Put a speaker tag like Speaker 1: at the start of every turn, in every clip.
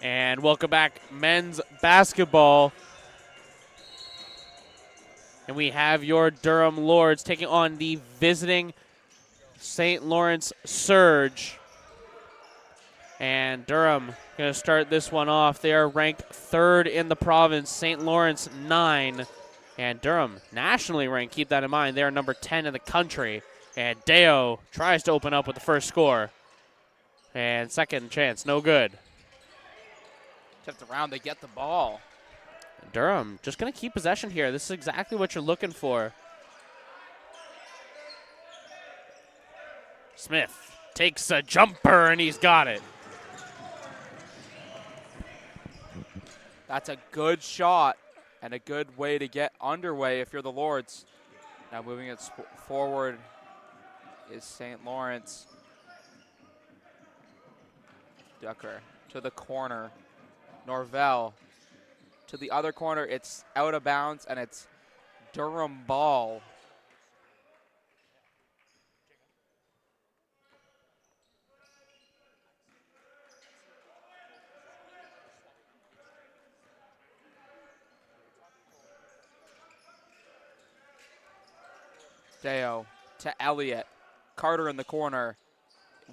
Speaker 1: And welcome back, men's basketball. And we have your Durham Lords taking on the visiting St. Lawrence Surge. And Durham going to start this one off. They are ranked third in the province, St. Lawrence 9. And Durham, nationally ranked, keep that in mind. They are number 10 in the country. And Deo tries to open up with the first score. And second chance, no good.
Speaker 2: Tipped around, they get the ball.
Speaker 1: Durham just going to keep possession here. This is exactly what you're looking for. Smith takes a jumper, and he's got it.
Speaker 2: That's a good shot and a good way to get underway if you're the Lords. Now moving it forward is St. Lawrence. Ducker to the corner. Norvell to the other corner. It's out of bounds, and it's Durham ball. Deo to Elliott. Carter in the corner.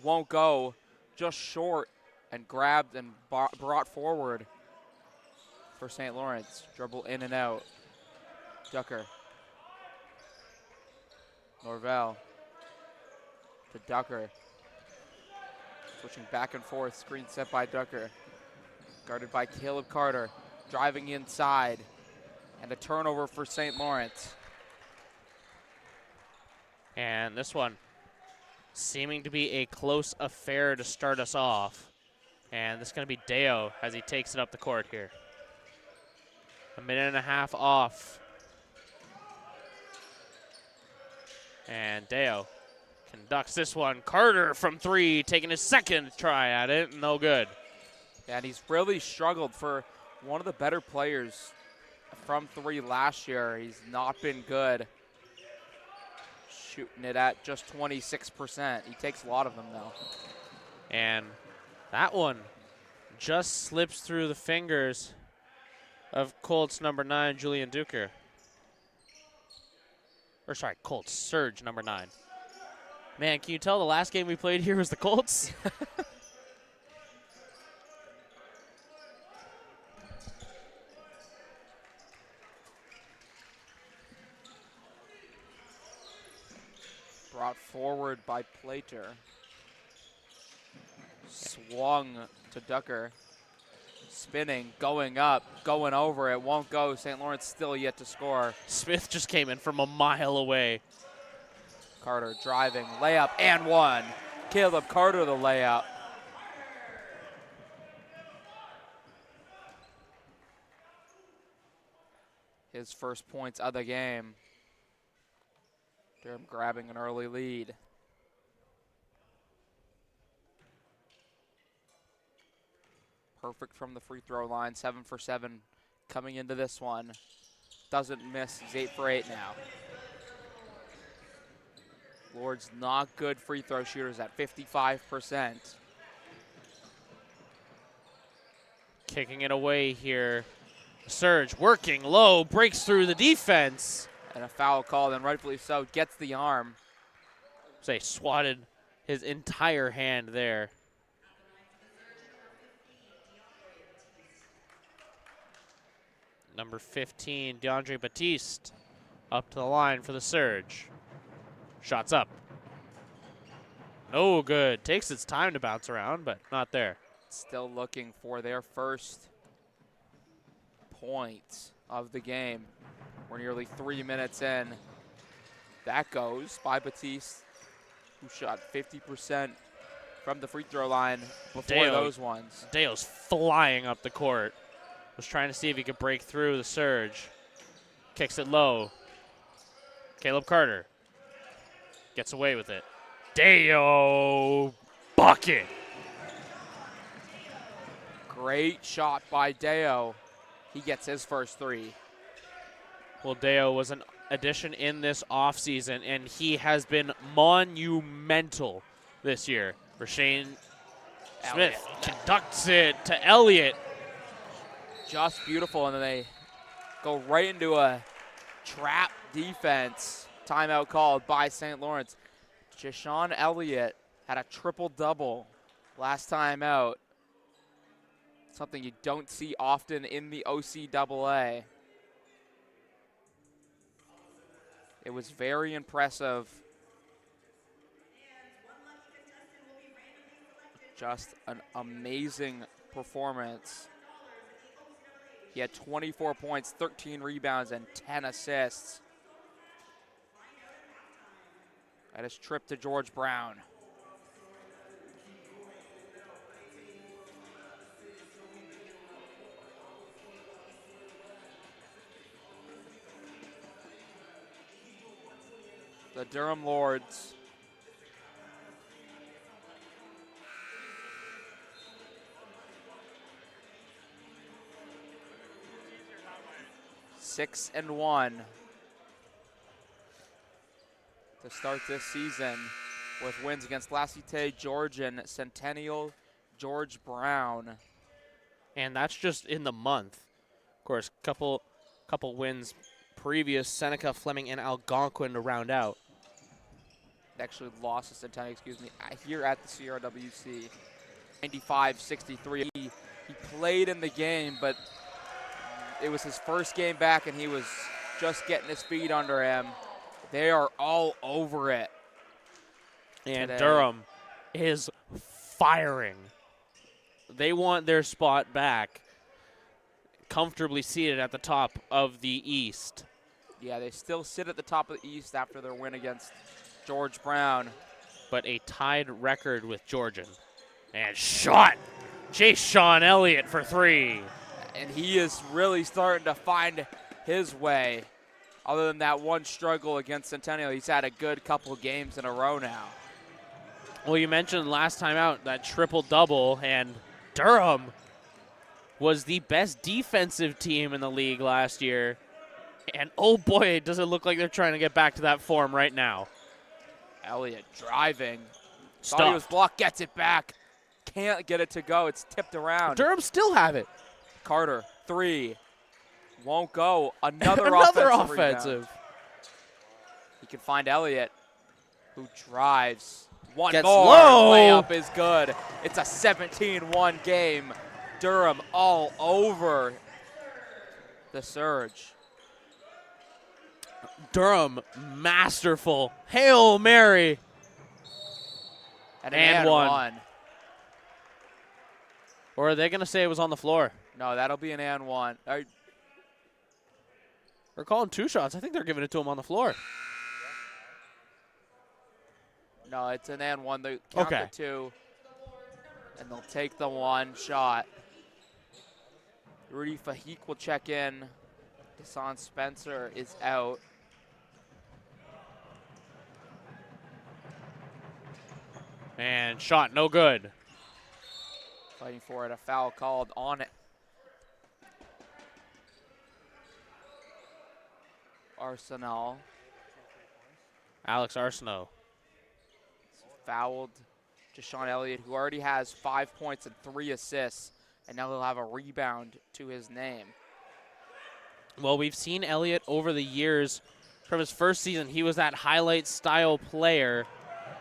Speaker 2: Won't go. Just short and grabbed and brought forward for St. Lawrence. Dribble in and out. Ducker. Norvell to Ducker. Switching back and forth. Screen set by Ducker. Guarded by Caleb Carter. Driving inside. And a turnover for St. Lawrence.
Speaker 1: And this one seeming to be a close affair to start us off. And this is going to be Deo as he takes it up the court here. A minute and a half off. And Deo conducts this one. Carter from three, taking his second try at it. No good.
Speaker 2: Yeah, and he's really struggled for one of the better players from three last year. He's not been good. Shooting it at just 26%. He takes a lot of them, though.
Speaker 1: And that one just slips through the fingers of Colts number 9, Julian Duker. Or sorry, Colts Surge number 9. Man, can you tell the last game we played here was the Colts?
Speaker 2: Brought forward by Plater. Swung to Ducker. Spinning, going up, going over. It won't go. St. Lawrence still yet to score.
Speaker 1: Smith just came in from a mile away.
Speaker 2: Carter driving, layup, and one. Caleb Carter the layup. His first points of the game. Durham grabbing an early lead. Perfect from the free throw line, 7 for 7 coming into this one. Doesn't miss, he's 8 for 8 now. Lord's not good free throw shooters at 55%.
Speaker 1: Kicking it away here. Surge working low, breaks through the defense.
Speaker 2: And a foul called, and rightfully so, gets the arm.
Speaker 1: Say, swatted his entire hand there. Number 15, DeAndre Batiste, up to the line for the Surge. Shots up. No good. Takes its time to bounce around, but not there.
Speaker 2: Still looking for their first point of the game. We're nearly 3 minutes in. That goes by Batiste, who shot 50% from the free throw line before those ones.
Speaker 1: Deo's flying up the court. Was trying to see if he could break through the Surge. Kicks it low. Caleb Carter gets away with it. Deo bucket.
Speaker 2: Great shot by Deo. He gets his first three.
Speaker 1: Well, Deo was an addition in this offseason, and he has been monumental this year. Rashane Smith conducts it to Elliott.
Speaker 2: Just beautiful, and then they go right into a trap defense. Timeout called by St. Lawrence. Jashawn Elliott had a triple-double last time out. Something you don't see often in the OCAA. It was very impressive. Just an amazing performance. He had 24 points, 13 rebounds, and 10 assists. At his trip to George Brown. The Durham Lords. Six and 1 to start this season with wins against La Cité, Georgian, Centennial, George Brown.
Speaker 1: And that's just in the month. Of course, couple wins previous, Seneca, Fleming, and Algonquin to round out.
Speaker 2: Actually lost to Centennial, excuse me, here at the CRWC. 95-63. He played in the game, but it was his first game back, and he was just getting his feet under him. They are all over it.
Speaker 1: And
Speaker 2: today.
Speaker 1: Durham is firing. They want their spot back, comfortably seated at the top of the East.
Speaker 2: Yeah, they still sit at the top of the East after their win against George Brown.
Speaker 1: But a tied record with Georgian. And shot! Jashawn Elliott for three.
Speaker 2: And he is really starting to find his way. Other than that one struggle against Centennial, he's had a good couple games in a row now.
Speaker 1: Well, you mentioned last time out that triple-double, and Durham was the best defensive team in the league last year. And oh boy, does it look like they're trying to get back to that form right now.
Speaker 2: Elliott driving.
Speaker 1: Stuffed.
Speaker 2: Thought he was blocked, gets it back. Can't get it to go, it's tipped around.
Speaker 1: Durham still have it.
Speaker 2: Carter, three. Won't go. Another
Speaker 1: offensive.
Speaker 2: Rebound. He can find Elliott, who drives. One
Speaker 1: Gets
Speaker 2: more.
Speaker 1: low.
Speaker 2: Layup is good. It's a 17-1 game. Durham all over the Surge.
Speaker 1: Durham, masterful. Hail Mary.
Speaker 2: And one.
Speaker 1: Or are they going to say it was on the floor?
Speaker 2: No, that'll be an and one.
Speaker 1: They're calling two shots. I think they're giving it to him on the floor.
Speaker 2: No, it's an and one. They count the two, and they'll take the one shot. Rudy Fahik will check in. Deshaun Spencer is out.
Speaker 1: And shot, no good.
Speaker 2: Fighting for it, a foul called on it. Arsenal.
Speaker 1: Alex Arsenault.
Speaker 2: Fouled Jashawn Elliott, who already has 5 points and 3 assists, and now he'll have a rebound to his name.
Speaker 1: Well, we've seen Elliott over the years. From his first season, he was that highlight style player,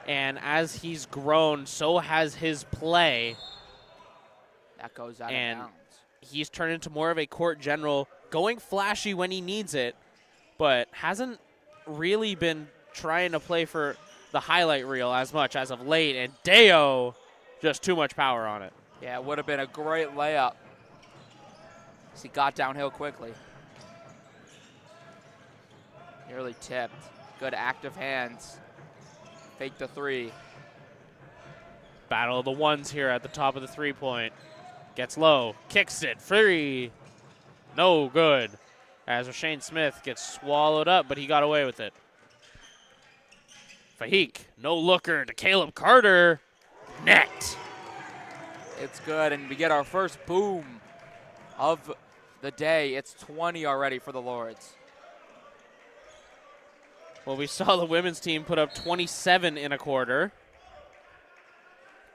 Speaker 1: and as he's grown, so has his play.
Speaker 2: That goes out of bounds.
Speaker 1: He's turned into more of a court general, going flashy when he needs it, but hasn't really been trying to play for the highlight reel as much as of late, and Deo, just too much power on it.
Speaker 2: Yeah, it would have been a great layup. He got downhill quickly. Nearly tipped. Good active hands. Fake the three.
Speaker 1: Battle of the ones here at the top of the three-point. Gets low, kicks it, free. No good. As Shane Smith gets swallowed up, but he got away with it. Fahik, no looker to Caleb Carter. Net.
Speaker 2: It's good, and we get our first boom of the day. It's 20 already for the Lords.
Speaker 1: Well, we saw the women's team put up 27 in a quarter.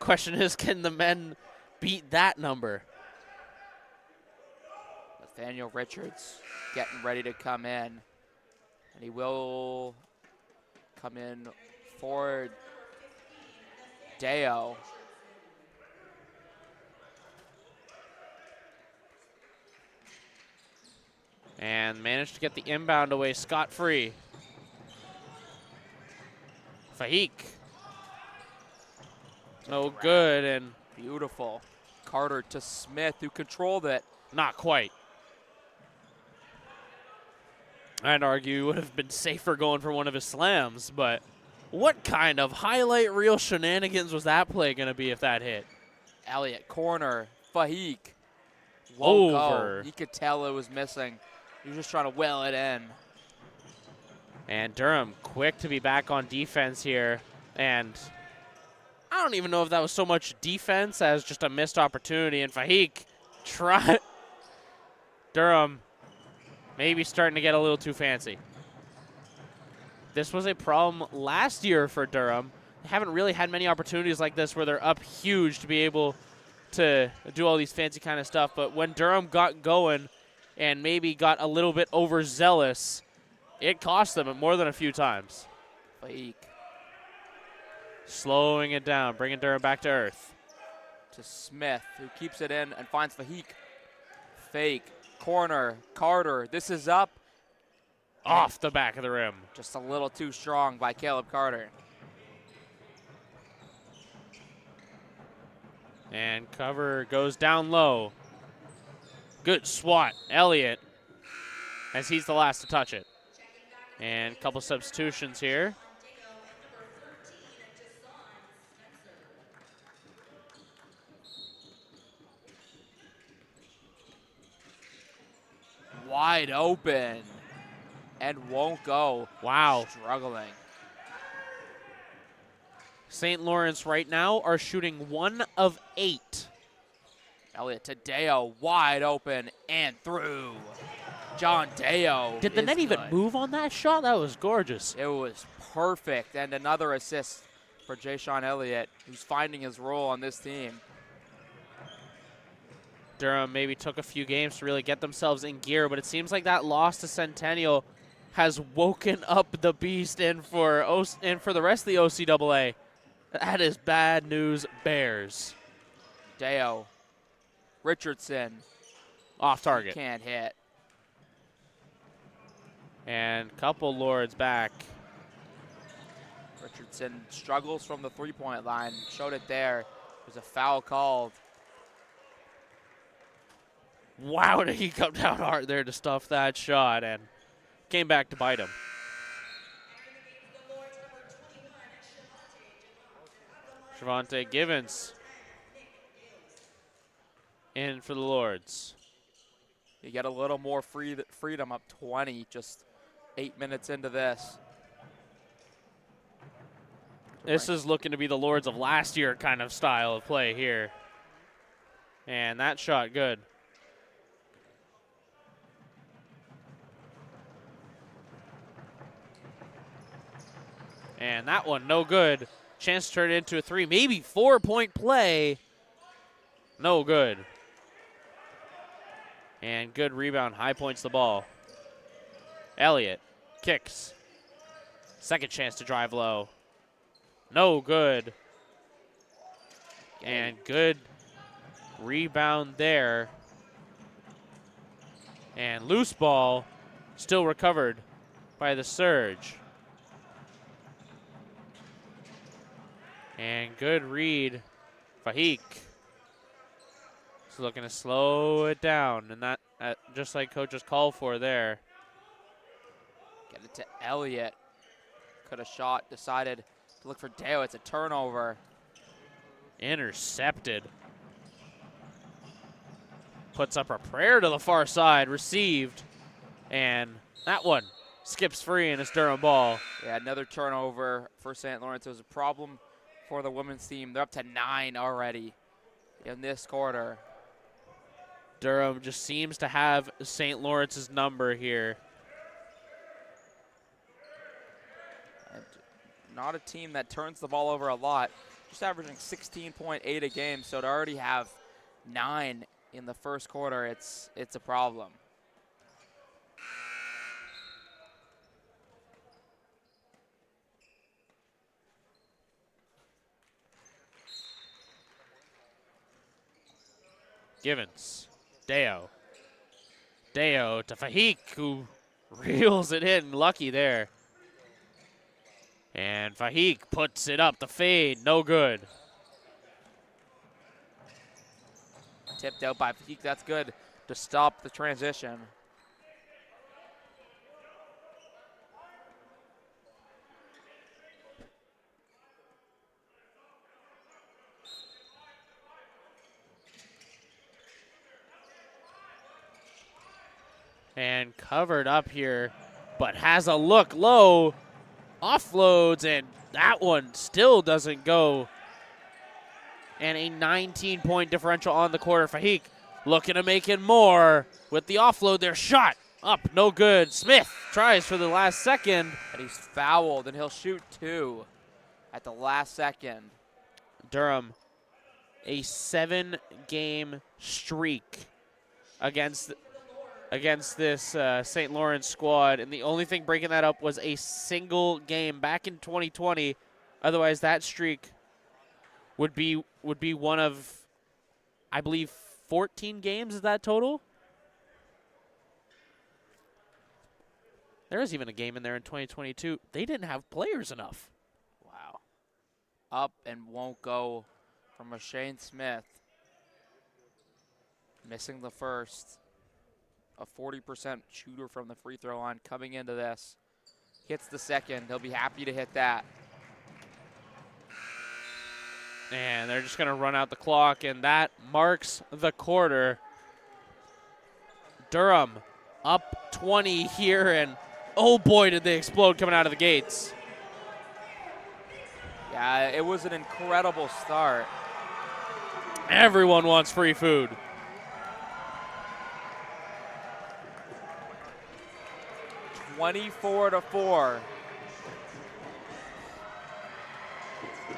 Speaker 1: question is, can the men beat that number?
Speaker 2: Nathaniel Richards getting ready to come in. And he will come in for Deo.
Speaker 1: And managed to get the inbound away scot-free. Fahik. No good, and
Speaker 2: beautiful. Carter to Smith, who controlled it.
Speaker 1: not quite. I'd argue would have been safer going for one of his slams, but what kind of highlight reel shenanigans was that play going to be if that hit?
Speaker 2: Elliott, corner, Fahik. Won't
Speaker 1: Over.
Speaker 2: go. You could tell it was missing. He was just trying to will it in.
Speaker 1: And Durham quick to be back on defense here. And I don't even know if that was so much defense as just a missed opportunity. And Fahik try. Durham maybe starting to get a little too fancy. This was a problem last year for Durham. They haven't really had many opportunities like this where they're up huge to be able to do all these fancy kind of stuff. But when Durham got going and maybe got a little bit overzealous, it cost them more than a few times.
Speaker 2: Fahik
Speaker 1: Slowing it down, bringing Durham back to earth.
Speaker 2: to Smith, who keeps it in and finds Fahik. Fake, corner, Carter. This is up.
Speaker 1: Off the back of the rim.
Speaker 2: Just a little too strong by Caleb Carter.
Speaker 1: And cover goes down low. Good swat, Elliott, as he's the last to touch it. And a couple substitutions here.
Speaker 2: Wide open and won't go.
Speaker 1: Wow.
Speaker 2: Struggling.
Speaker 1: St. Lawrence right now are shooting 1 of 8.
Speaker 2: Elliott to Deo, wide open and through. John Deo.
Speaker 1: Did the
Speaker 2: is
Speaker 1: net even
Speaker 2: good.
Speaker 1: move on that shot? That was gorgeous.
Speaker 2: It was perfect. And another assist for Jay-Sean Elliott, who's finding his role on this team.
Speaker 1: Durham maybe took a few games to really get themselves in gear, but it seems like that loss to Centennial has woken up the beast and for the rest of the OCAA. That is bad news, Bears.
Speaker 2: Deo. Richardson.
Speaker 1: Off target.
Speaker 2: Can't hit.
Speaker 1: And couple Lords back.
Speaker 2: Richardson struggles from the three-point line. Showed it there. There's a foul called.
Speaker 1: Wow, did he come down hard there to stuff that shot and came back to bite him. Shavonte Givens in for the Lords.
Speaker 2: You get a little more freedom up 20, just 8 minutes into this.
Speaker 1: This is looking to be the Lords of last year kind of style of play here. And that shot good. And that one no good. Chance to turn it into a 3, maybe 4-point play. No good. And good rebound, high points the ball. Elliott kicks. Second chance to drive low. No good. And good rebound there. And loose ball still recovered by the Surge. And good read, Fahik. He's looking to slow it down, and that just like coaches called for there.
Speaker 2: Get it to Elliott. Could have shot, decided to look for Deo. It's a turnover.
Speaker 1: Intercepted. Puts up a prayer to the far side, received, and that one skips free, and it's Durham ball.
Speaker 2: Yeah, another turnover for St. Lawrence. It was a problem for the women's team. They're up to 9 already in this quarter.
Speaker 1: Durham just seems to have St. Lawrence's number here.
Speaker 2: And not a team that turns the ball over a lot. just averaging 16.8 a game, so to already have 9 in the first quarter, it's a problem.
Speaker 1: Givens, Deo to Fahik, who reels it in, lucky there. And Fahik puts it up, the fade, no good.
Speaker 2: Tipped out by Fahik, that's good to stop the transition.
Speaker 1: And covered up here, but has a look low, offloads, and that one still doesn't go. And a 19-point differential on the quarter. Fahik looking to make it more with the offload. Their shot up, no good. Smith tries for the last second.
Speaker 2: And he's fouled, and he'll shoot 2 at the last second.
Speaker 1: Durham, a 7-game streak against this St. Lawrence squad, and the only thing breaking that up was a single game back in 2020. Otherwise, that streak would be one of, I believe, 14 games. Is that total? There was even a game in there in 2022. They didn't have players enough.
Speaker 2: Wow. Up and won't go from Shane Smith. Missing the first. A 40% shooter from the free throw line coming into this. Hits the second. He'll be happy to hit that.
Speaker 1: And they're just going to run out the clock, and that marks the quarter. Durham up 20 here, and oh boy, did they explode coming out of the gates.
Speaker 2: Yeah, it was an incredible start.
Speaker 1: Everyone wants free food.
Speaker 2: (24-4)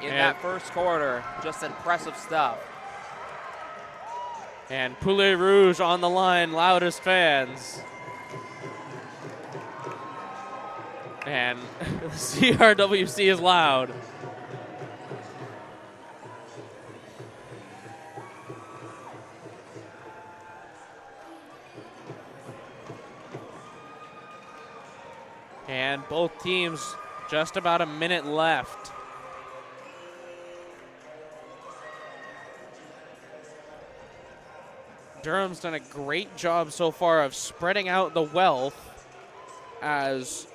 Speaker 2: in that first quarter. Just impressive stuff.
Speaker 1: And Poulet Rouge on the line, loudest fans. And CRWC is loud. And both teams just about a minute left. Durham's done a great job so far of spreading out the wealth, as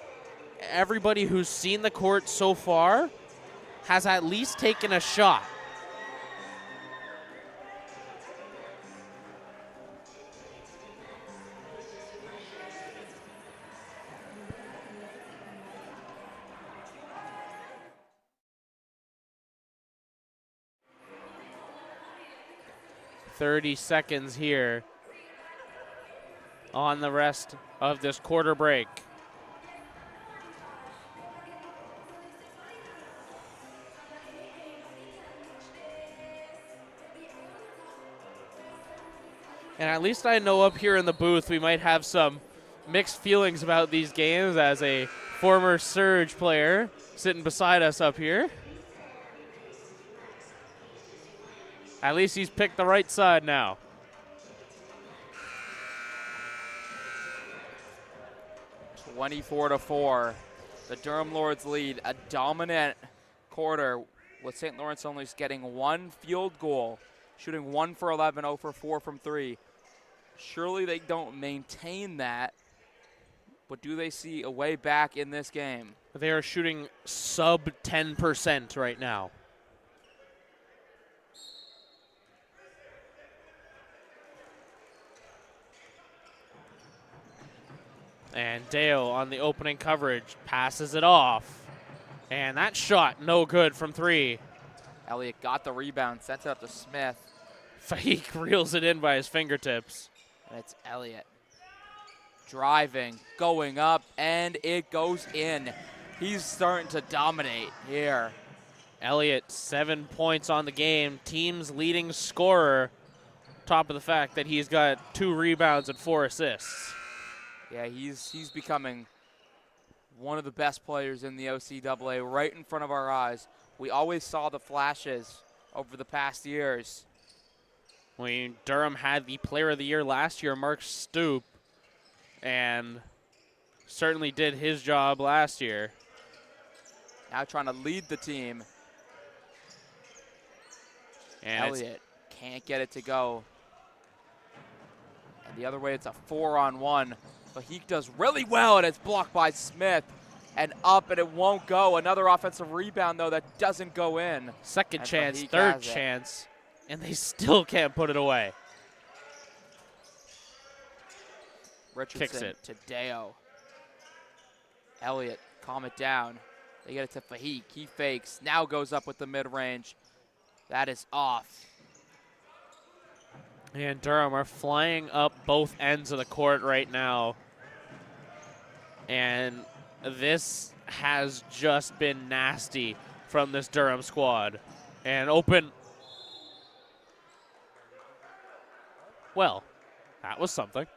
Speaker 1: everybody who's seen the court so far has at least taken a shot. .30 seconds here on the rest of this quarter break. And at least I know up here in the booth we might have some mixed feelings about these games as a former Surge player sitting beside us up here. At least he's picked the right side now.
Speaker 2: (24-4). The Durham Lords lead, a dominant quarter with St. Lawrence only getting 1 field goal, shooting 1 for 11, 0 for 4 from 3. Surely they don't maintain that, but do they see a way back in this game?
Speaker 1: They are shooting sub 10% right now. And Dale on the opening coverage passes it off. And that shot no good from 3.
Speaker 2: Elliott got the rebound, sets it up to Smith.
Speaker 1: Fahik reels it in by his fingertips.
Speaker 2: And it's Elliott driving, going up, and it goes in. He's starting to dominate here.
Speaker 1: Elliott, 7 points on the game, team's leading scorer. Top of the fact that he's got 2 rebounds and 4 assists.
Speaker 2: Yeah, he's becoming one of the best players in the OCAA right in front of our eyes. We always saw the flashes over the past years.
Speaker 1: Durham had the player of the year last year, Mark Stoop, and certainly did his job last year.
Speaker 2: Now trying to lead the team.
Speaker 1: And
Speaker 2: Elliott can't get it to go. And the other way, it's a 4-on-1. Fahik does really well, and it's blocked by Smith. And up, and it won't go. Another offensive rebound, though, that doesn't go in.
Speaker 1: Second
Speaker 2: And
Speaker 1: chance,
Speaker 2: Fahik
Speaker 1: third
Speaker 2: has it.
Speaker 1: chance, and they still can't put it away.
Speaker 2: Richardson
Speaker 1: it.
Speaker 2: to Deo. Elliott, calm it down. They get it to Fahik. He fakes. Now goes up with the mid-range. That is off.
Speaker 1: And Durham are flying up both ends of the court right now. And this has just been nasty from this Durham squad. And open. Well, that was something.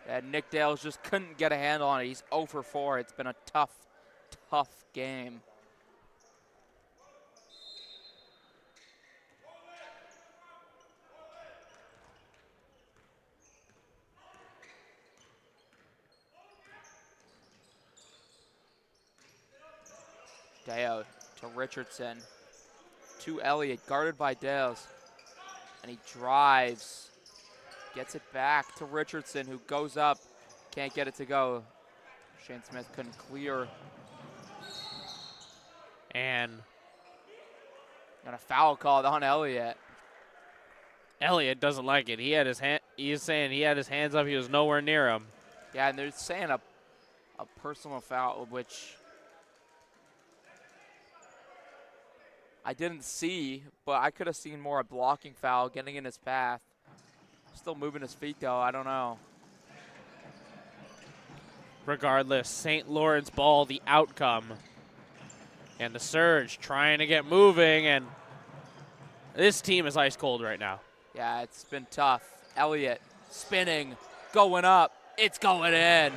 Speaker 2: And Nick Dales just couldn't get a handle on it. He's 0 for 4. It's been a tough game. Deo to Richardson. To Elliott, guarded by Dales. And he drives. Gets it back to Richardson, who goes up. Can't get it to go. Shane Smith couldn't clear.
Speaker 1: And
Speaker 2: a foul called on Elliott.
Speaker 1: Elliott doesn't like it. He's saying he had his hands up. He was nowhere near him.
Speaker 2: Yeah, and they're saying a personal foul, which I didn't see, but I could have seen more a blocking foul getting in his path. Still moving his feet, though. I don't know.
Speaker 1: Regardless, St. Lawrence ball, the outcome. And the Surge trying to get moving, and this team is ice cold right now.
Speaker 2: Yeah, it's been tough. Elliott spinning, going up. It's going in.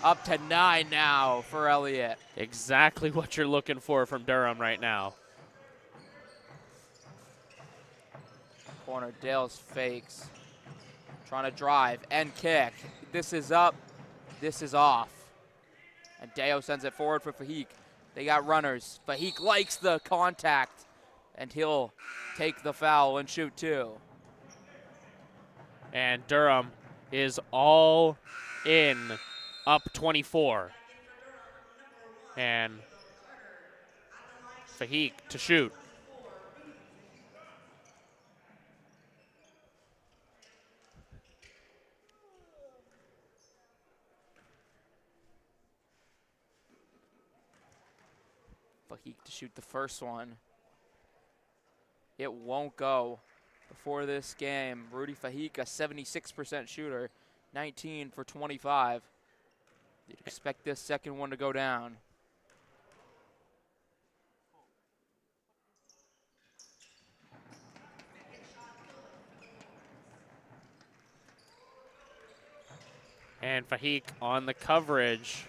Speaker 2: Up to 9 now for Elliott.
Speaker 1: Exactly what you're looking for from Durham right now.
Speaker 2: Corner, Dales fakes. Trying to drive and kick. This is up. This is off. And Deo sends it forward for Fahik. They got runners. Fahik likes the contact, and he'll take the foul and shoot 2.
Speaker 1: And Durham is all in, up 24. And Fahik to shoot.
Speaker 2: Fahik to shoot the first one. It won't go. Before this game, Rudy Fahik, a 76% shooter, 19 for 25. You'd expect this second one to go down.
Speaker 1: And Fahik on the coverage.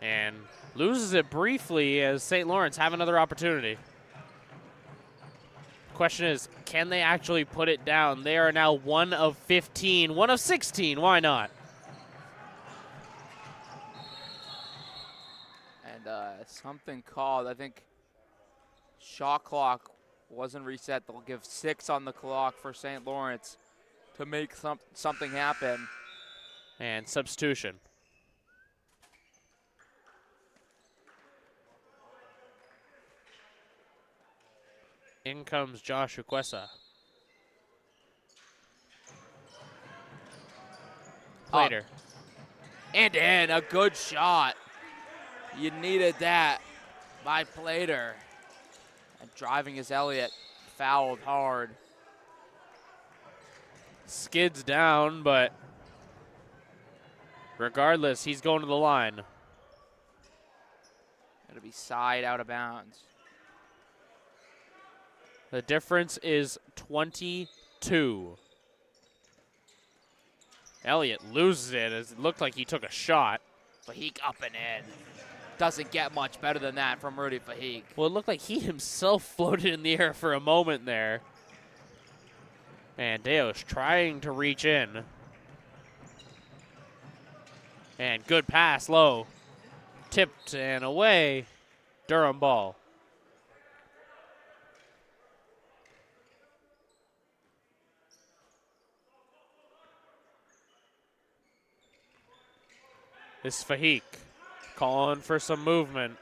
Speaker 1: And loses it briefly as St. Lawrence have another opportunity. Question is, can they actually put it down? They are now 1 of 15, 1 of 16. Why not?
Speaker 2: And something called, I think shot clock wasn't reset. They'll give 6 on the clock for St. Lawrence to make something happen.
Speaker 1: And substitution. In comes Josh Ukwesa. Later.
Speaker 2: And in, a good shot. You needed that by Plater. And driving is Elliott, fouled hard.
Speaker 1: Skids down, but regardless, he's going to the line.
Speaker 2: It'll be side out of bounds.
Speaker 1: The difference is 22. Elliott loses it as it looked like he took a shot.
Speaker 2: Fahik up and in. Doesn't get much better than that from Rudy Fahik.
Speaker 1: Well, it looked like he himself floated in the air for a moment there. And Deo's trying to reach in. And good pass low. Tipped and away. Durham ball. This is Fahik calling for some movement.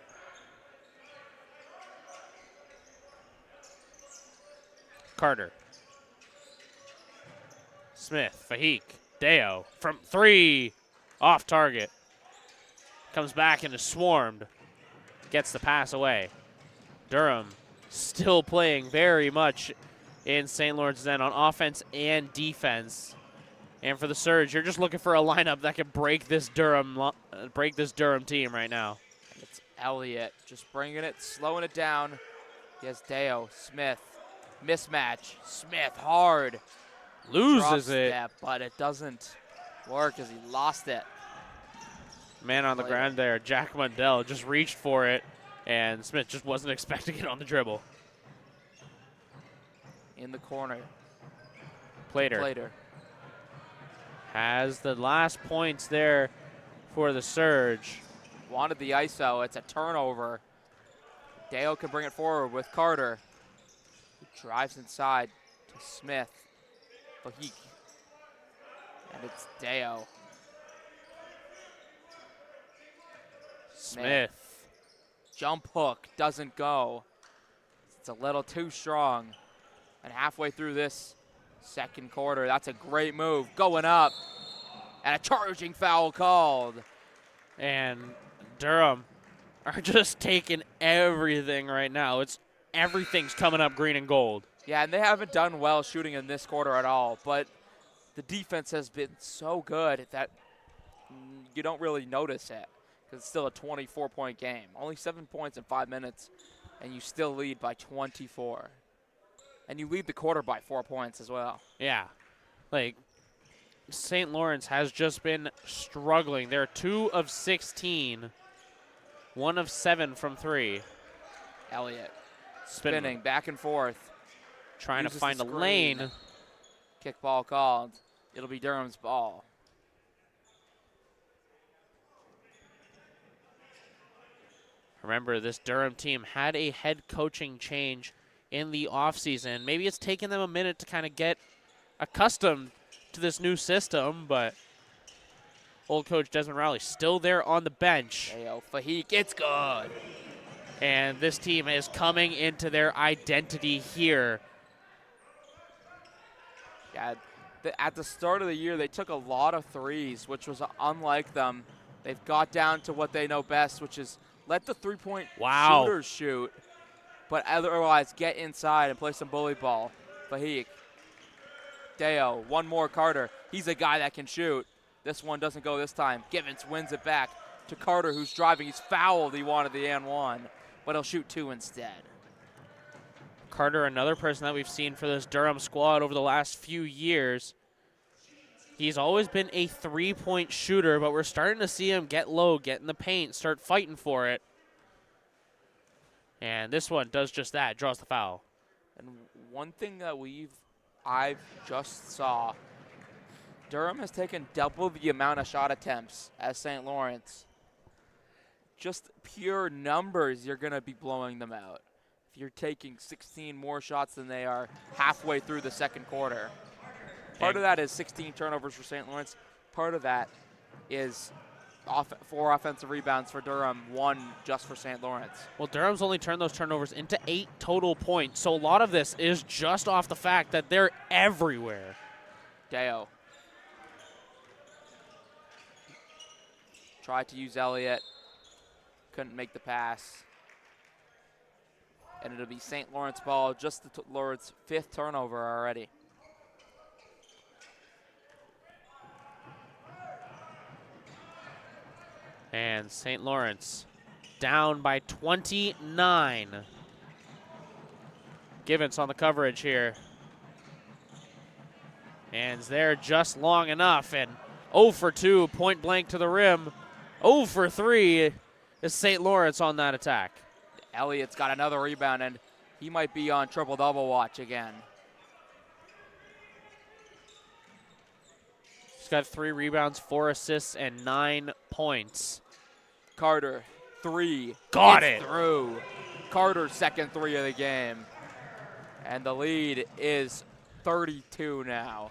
Speaker 1: Carter. Smith, Fahik, Deo from 3. Off target. Comes back and is swarmed. Gets the pass away. Durham still playing very much in St. Lawrence's end on offense and defense. And for the Surge, you're just looking for a lineup that can break this Durham team right now.
Speaker 2: It's Elliott just bringing it, slowing it down. He has Deo, Smith, mismatch. Smith hard.
Speaker 1: Loses
Speaker 2: Drop
Speaker 1: it.
Speaker 2: step, but it doesn't work as he lost it.
Speaker 1: Man on the ground there, Jack Mundell just reached for it, and Smith just wasn't expecting it on the dribble.
Speaker 2: In the corner.
Speaker 1: Plater has the last points there for the Surge.
Speaker 2: Wanted the ISO. It's a turnover. Deo can bring it forward with Carter. He drives inside to Smith. Fahik. And it's Deo.
Speaker 1: Smith.
Speaker 2: Jump hook doesn't go. It's a little too strong. And halfway through this second quarter, that's a great move. Going up. And a charging foul called.
Speaker 1: And Durham are just taking everything right now. Everything's coming up green and gold.
Speaker 2: Yeah, and they haven't done well shooting in this quarter at all. But the defense has been so good that you don't really notice it. Because it's still a 24-point game. Only 7 points in 5 minutes, and you still lead by 24. And you lead the quarter by 4 points as well.
Speaker 1: Yeah. Like, St. Lawrence has just been struggling. They're 2 of 16. 1 of 7 from 3.
Speaker 2: Elliott spinning back and forth.
Speaker 1: Trying to
Speaker 2: Uses
Speaker 1: find
Speaker 2: the
Speaker 1: a
Speaker 2: screen.
Speaker 1: lane.
Speaker 2: Kickball called. It'll be Durham's ball.
Speaker 1: Remember, this Durham team had a head coaching change in the offseason. Maybe it's taken them a minute to kind of get accustomed to this new system, but old coach Desmond Rowley still there on the bench.
Speaker 2: Ayo, Fahik, it's good.
Speaker 1: And this team is coming into their identity here.
Speaker 2: Yeah, at the start of the year, they took a lot of threes, which was unlike them. They've got down to what they know best, which is let the three-point shooters shoot, but otherwise get inside and play some bully ball. Fahik. Deo, one more Carter. He's a guy that can shoot. This one doesn't go this time. Givens wins it back to Carter, who's driving. He's fouled. He wanted the and one, but he'll shoot 2 instead.
Speaker 1: Carter, another person that we've seen for this Durham squad over the last few years. He's always been a three-point shooter, but we're starting to see him get low, get in the paint, start fighting for it. And this one does just that, draws the foul.
Speaker 2: And one thing that I've just saw, Durham has taken double the amount of shot attempts as St. Lawrence. Just pure numbers, you're going to be blowing them out. If you're taking 16 more shots than they are halfway through the second quarter. Part of that is 16 turnovers for St. Lawrence. Part of that is 4 offensive rebounds for Durham, 1 just for St. Lawrence.
Speaker 1: Well, Durham's only turned those turnovers into 8 total points, so a lot of this is just off the fact that they're everywhere.
Speaker 2: Deo. Tried to use Elliott. Couldn't make the pass. And it'll be St. Lawrence ball, just the Lawrence 5th turnover already.
Speaker 1: And St. Lawrence down by 29. Givens on the coverage here. And is there just long enough, and 0 for 2, point blank to the rim. 0 for 3 is St. Lawrence on that attack.
Speaker 2: Elliott's got another rebound, and he might be on triple-double watch again.
Speaker 1: He's got 3 rebounds, 4 assists, and 9 points.
Speaker 2: Carter, 3.
Speaker 1: Got
Speaker 2: it's
Speaker 1: it.
Speaker 2: Through. Carter's second 3 of the game. And the lead is 32 now.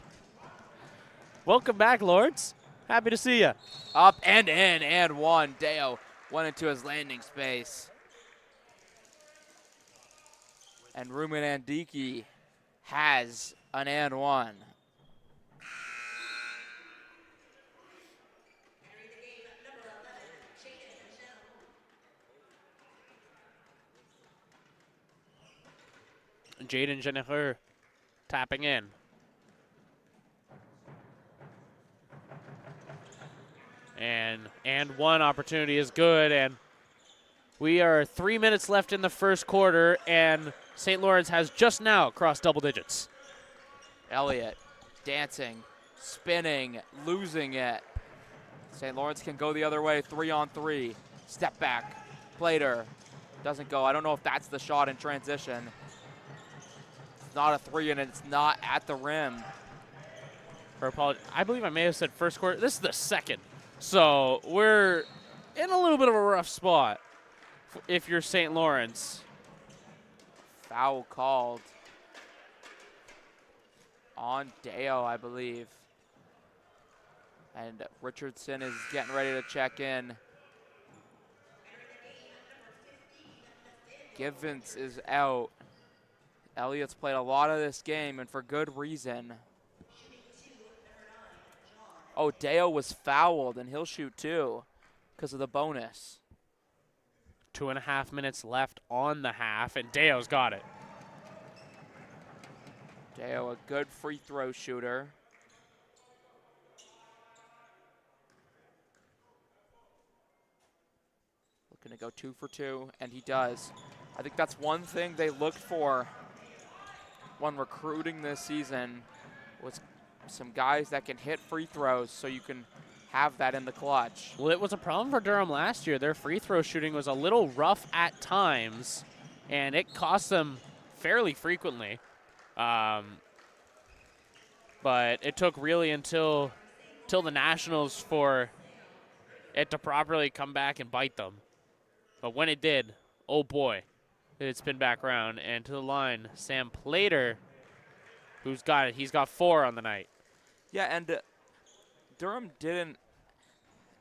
Speaker 1: Welcome back, Lords. Happy to see you.
Speaker 2: Up and in and one. Deo went into his landing space. And Ruben Andiki has an and one.
Speaker 1: Jaden Jennifer tapping in. And one opportunity is good, and we are 3 minutes left in the first quarter, and St. Lawrence has just now crossed double digits.
Speaker 2: Elliott dancing, spinning, losing it. St. Lawrence can go the other way, 3-on-3. Step back, Plater doesn't go. I don't know if that's the shot in transition. It's not a 3, and it's not at the rim.
Speaker 1: I believe I may have said first quarter. This is the second. So we're in a little bit of a rough spot if you're St. Lawrence.
Speaker 2: Foul called on Deo, I believe. And Richardson is getting ready to check in. Givens is out. Elliott's played a lot of this game, and for good reason. Oh, Deo was fouled, and he'll shoot 2 because of the bonus.
Speaker 1: 2.5 minutes left on the half, and Deo's got it.
Speaker 2: Deo, a good free throw shooter. Looking to go 2 for 2, and he does. I think that's one thing they looked for when recruiting this season was some guys that can hit free throws so you can have that in the clutch.
Speaker 1: Well, it was a problem for Durham last year. Their free throw shooting was a little rough at times, and it cost them fairly frequently. But it took really until the Nationals for it to properly come back and bite them. But when it did, oh boy, it's been back around. And to the line, Sam Plater, who's got it. He's got 4 on the night.
Speaker 2: Yeah, and Durham didn't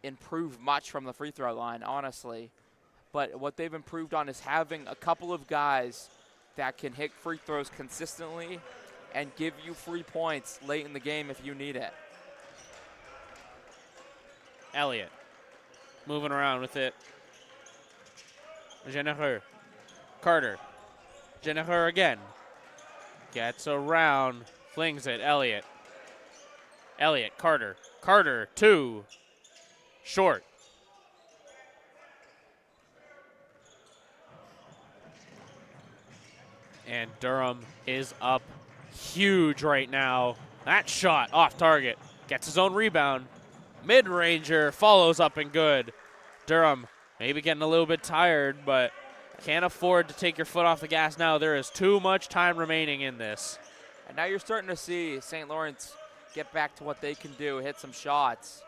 Speaker 2: improve much from the free throw line, honestly. But what they've improved on is having a couple of guys that can hit free throws consistently and give you free points late in the game if you need it.
Speaker 1: Elliott moving around with it. Jennifer. Carter. Jennifer again. Gets around. Flings it. Elliott. Elliott. Carter. Carter. 2. Short. And Durham is up huge right now. That shot off target. Gets his own rebound. Mid-ranger follows up and good. Durham maybe getting a little bit tired, but can't afford to take your foot off the gas now. There is too much time remaining in this.
Speaker 2: And now you're starting to see St. Lawrence get back to what they can do, hit some shots.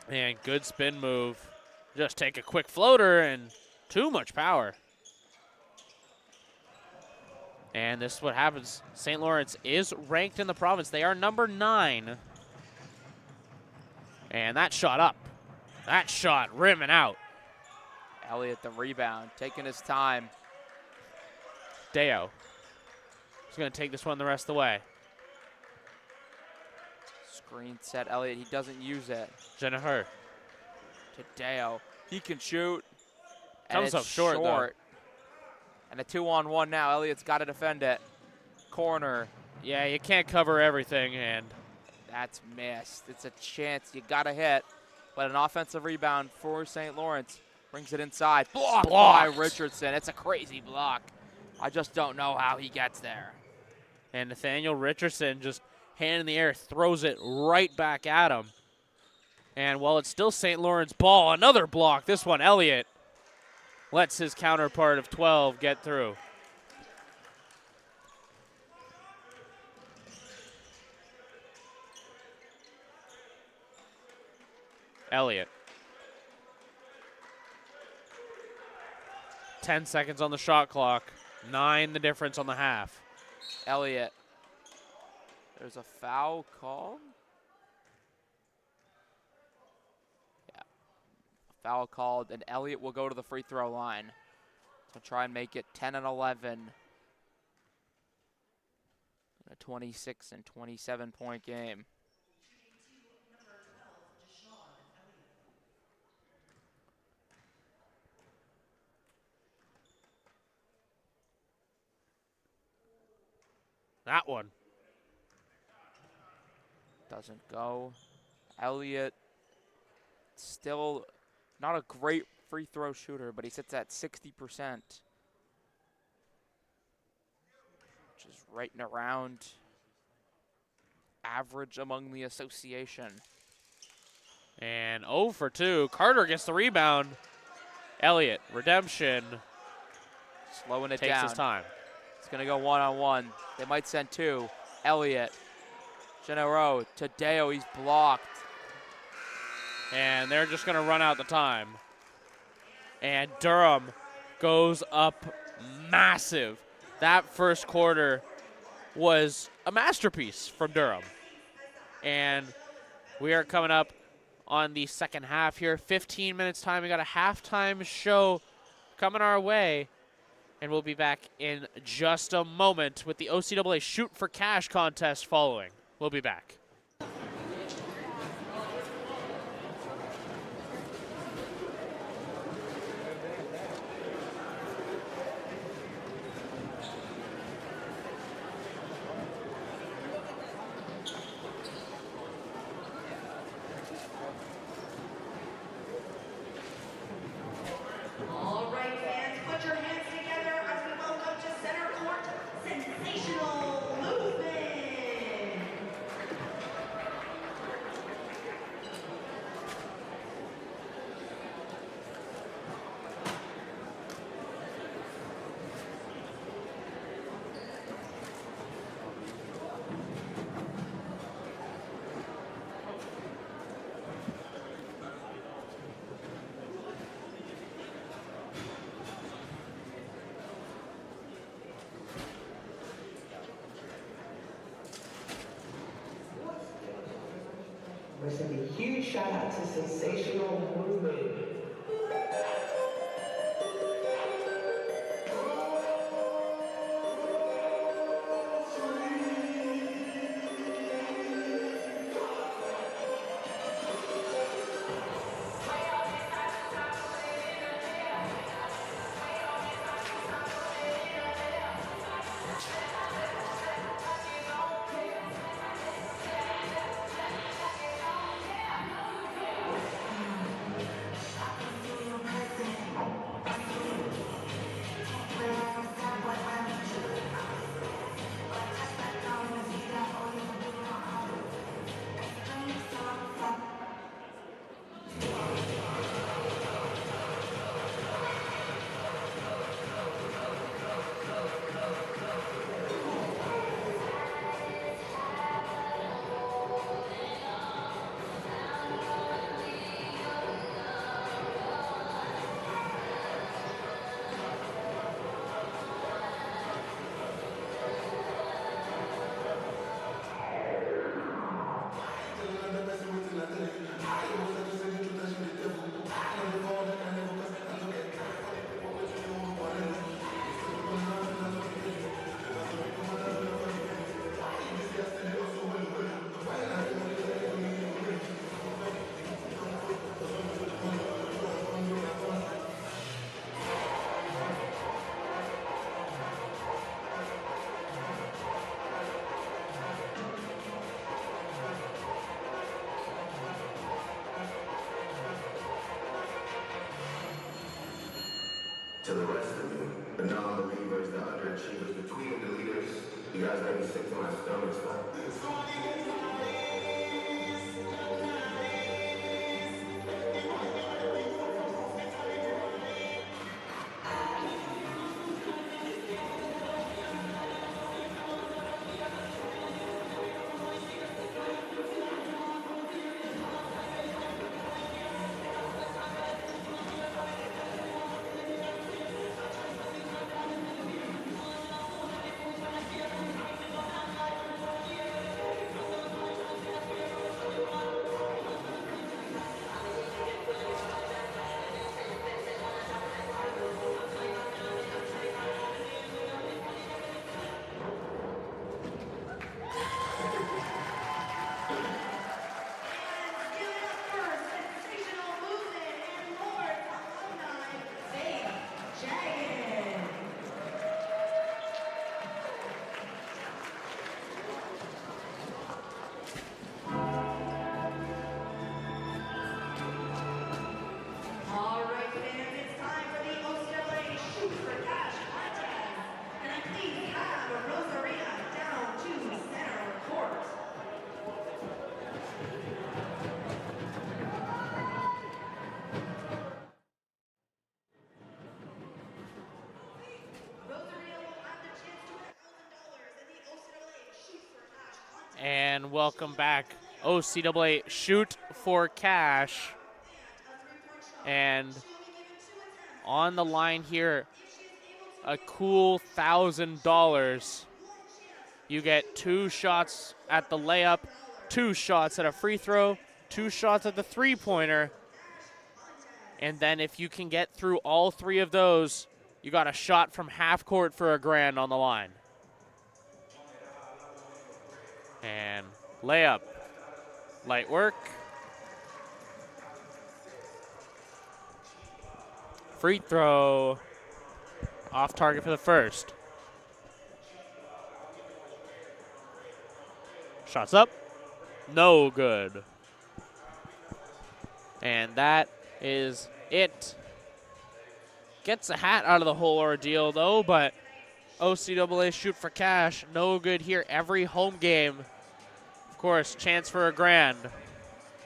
Speaker 1: And good spin move. Just take a quick floater and too much power. And this is what happens. St. Lawrence is ranked in the province. They are number 9. And that shot up. That shot rimming out.
Speaker 2: Elliott the rebound, taking his time.
Speaker 1: Deo. He's going to take this one the rest of the way.
Speaker 2: Screen set, Elliott, he doesn't use it.
Speaker 1: Jennifer.
Speaker 2: To Deo. He can shoot.
Speaker 1: Comes up short, though.
Speaker 2: And a 2-on-1 now. Elliott's got to defend it. Corner.
Speaker 1: Yeah, you can't cover everything, and
Speaker 2: that's missed. It's a chance you got to hit. But an offensive rebound for St. Lawrence. Brings it inside. Blocked by
Speaker 1: Blocked.
Speaker 2: Richardson. It's a crazy block. I just don't know how he gets there.
Speaker 1: And Nathaniel Richardson, just hand in the air, throws it right back at him. And while it's still St. Lawrence ball, another block. This one, Elliott lets his counterpart of 12 get through. Elliott. 10 seconds on the shot clock. 9 the difference on the half.
Speaker 2: Elliott. There's a foul call. Yeah. A foul called, and Elliott will go to the free throw line to try and make it 10 and 11. A 26 and 27 point game.
Speaker 1: That one.
Speaker 2: Doesn't go. Elliott, still not a great free throw shooter, but he sits at 60%, which is right and around average among the association.
Speaker 1: And 0 for 2. Carter gets the rebound. Elliott, redemption.
Speaker 2: Slowing it
Speaker 1: takes
Speaker 2: down.
Speaker 1: his time.
Speaker 2: It's going to go one-on-one. They might send two. Elliott, Gennaro, Tadeo, he's blocked.
Speaker 1: And they're just going to run out the time. And Durham goes up massive. That first quarter was a masterpiece from Durham. And we are coming up on the second half here. 15 minutes time. We got a halftime show coming our way. And we'll be back in just a moment with the OCAA Shoot for Cash contest following. We'll be back.
Speaker 3: All right, fans, put your hands together as we welcome to center court, Sensational Movement.
Speaker 4: We're sending a huge shout out to Sensational Movement.
Speaker 5: To the rest of you, the non-believers, the underachievers, between the leaders, you guys make me sick to my stomach.
Speaker 3: All right, fans, it's time for the OCAA Shoot for Cash contest. Can I please have Rosarina down to center court? Rosarina will have the chance to win $1,000 in the OCAA Shoot for Cash contest.
Speaker 1: And welcome back, OCAA Shoot for Cash. And on the line here, a cool $1,000. You get 2 shots at the layup, 2 shots at a free throw, 2 shots at the three-pointer. And then if you can get through all 3 of those, you got a shot from half court for $1,000 on the line. And layup, light work. Free throw, off target for the first. Shots up, no good. And that is it. Gets a hat out of the whole ordeal though, but OCAA Shoot for Cash, no good here every home game. Of course, chance for $1,000.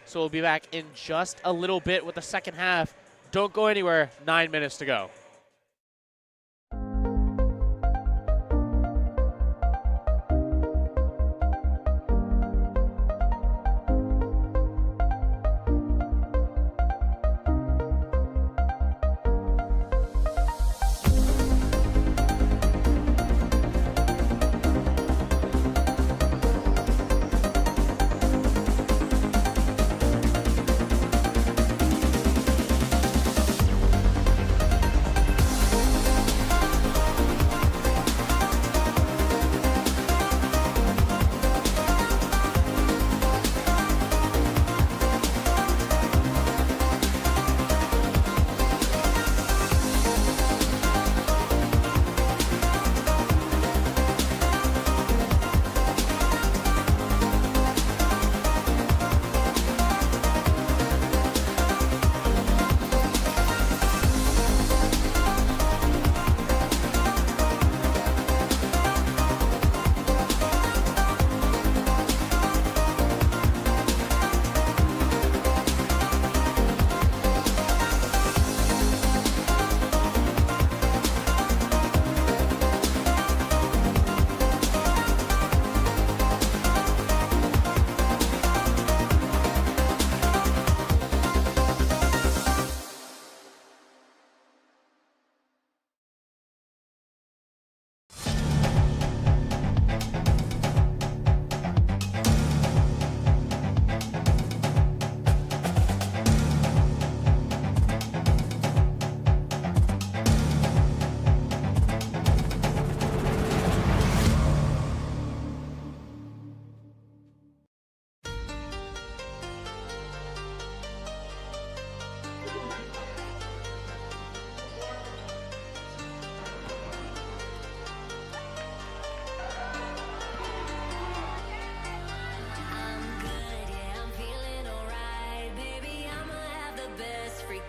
Speaker 1: So we'll be back in just a little bit with the second half. Don't go anywhere, 9 minutes to go.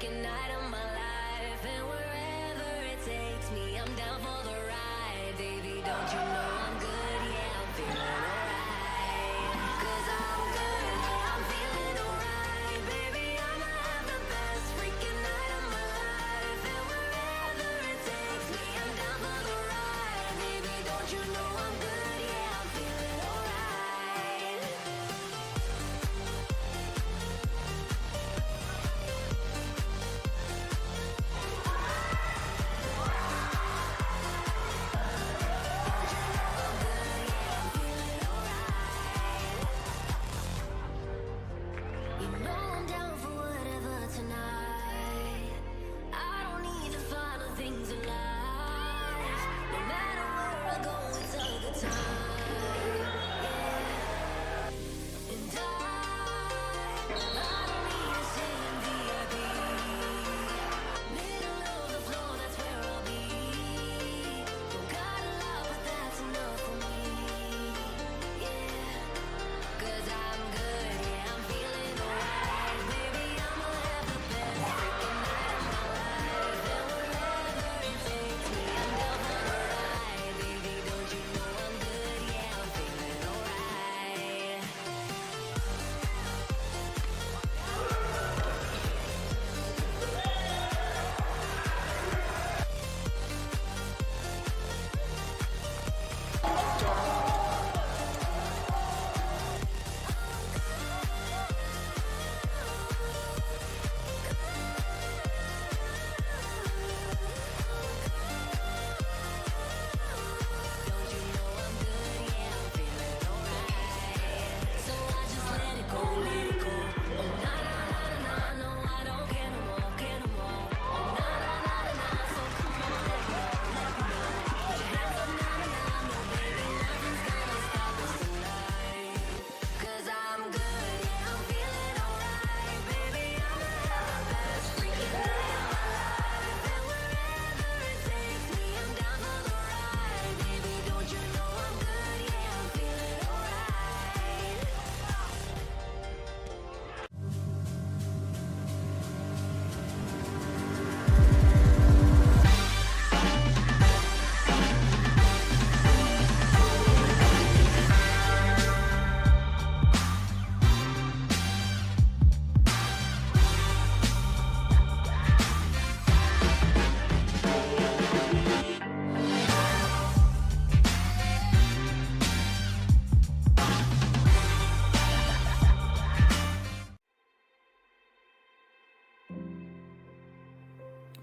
Speaker 6: Night of my life, and wherever it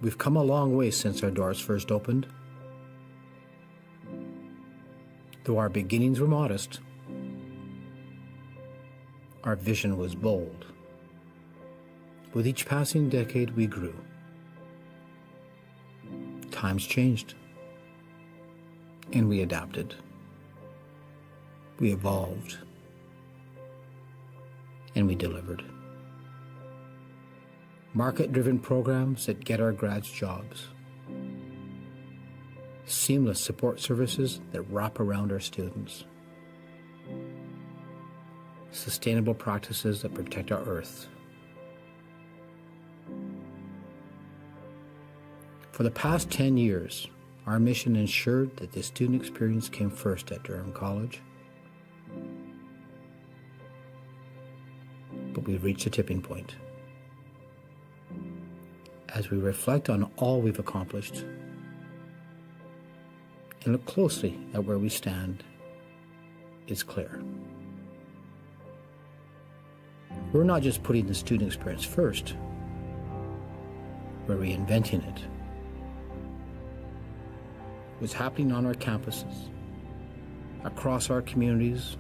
Speaker 6: We've come a long way since our doors first opened. Though our beginnings were modest, our vision was bold. With each passing decade, we grew. Times changed, and we adapted. We evolved, and we delivered. Market-driven programs that get our grads jobs. Seamless support services that wrap around our students. Sustainable practices that protect our earth. For the past 10 years, our mission ensured that the student experience came first at Durham College. But we've reached a tipping point. As we reflect on all we've accomplished and look closely at where we stand, it's clear. We're not just putting the student experience first, we're reinventing it. What's happening on our campuses, across our communities,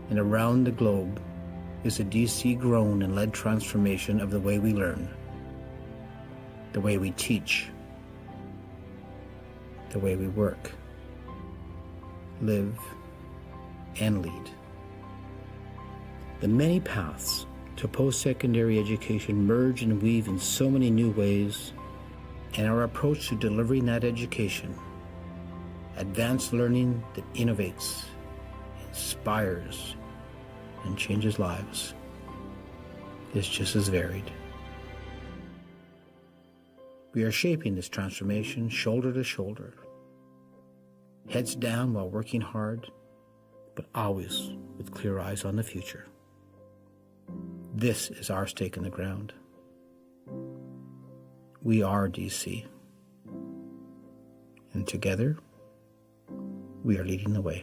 Speaker 6: and around the globe is a DC-grown and led transformation of the way we learn, the way we teach, the way we work, live, and lead. The many paths to post-secondary education merge and weave in so many new ways, and our approach to delivering that education, advanced learning that innovates, inspires, and changes lives, is just as varied. We are shaping this transformation shoulder to shoulder, heads down while working hard, but always with clear eyes on the future. This is our stake in the ground. We are DC, and together, we are leading the way.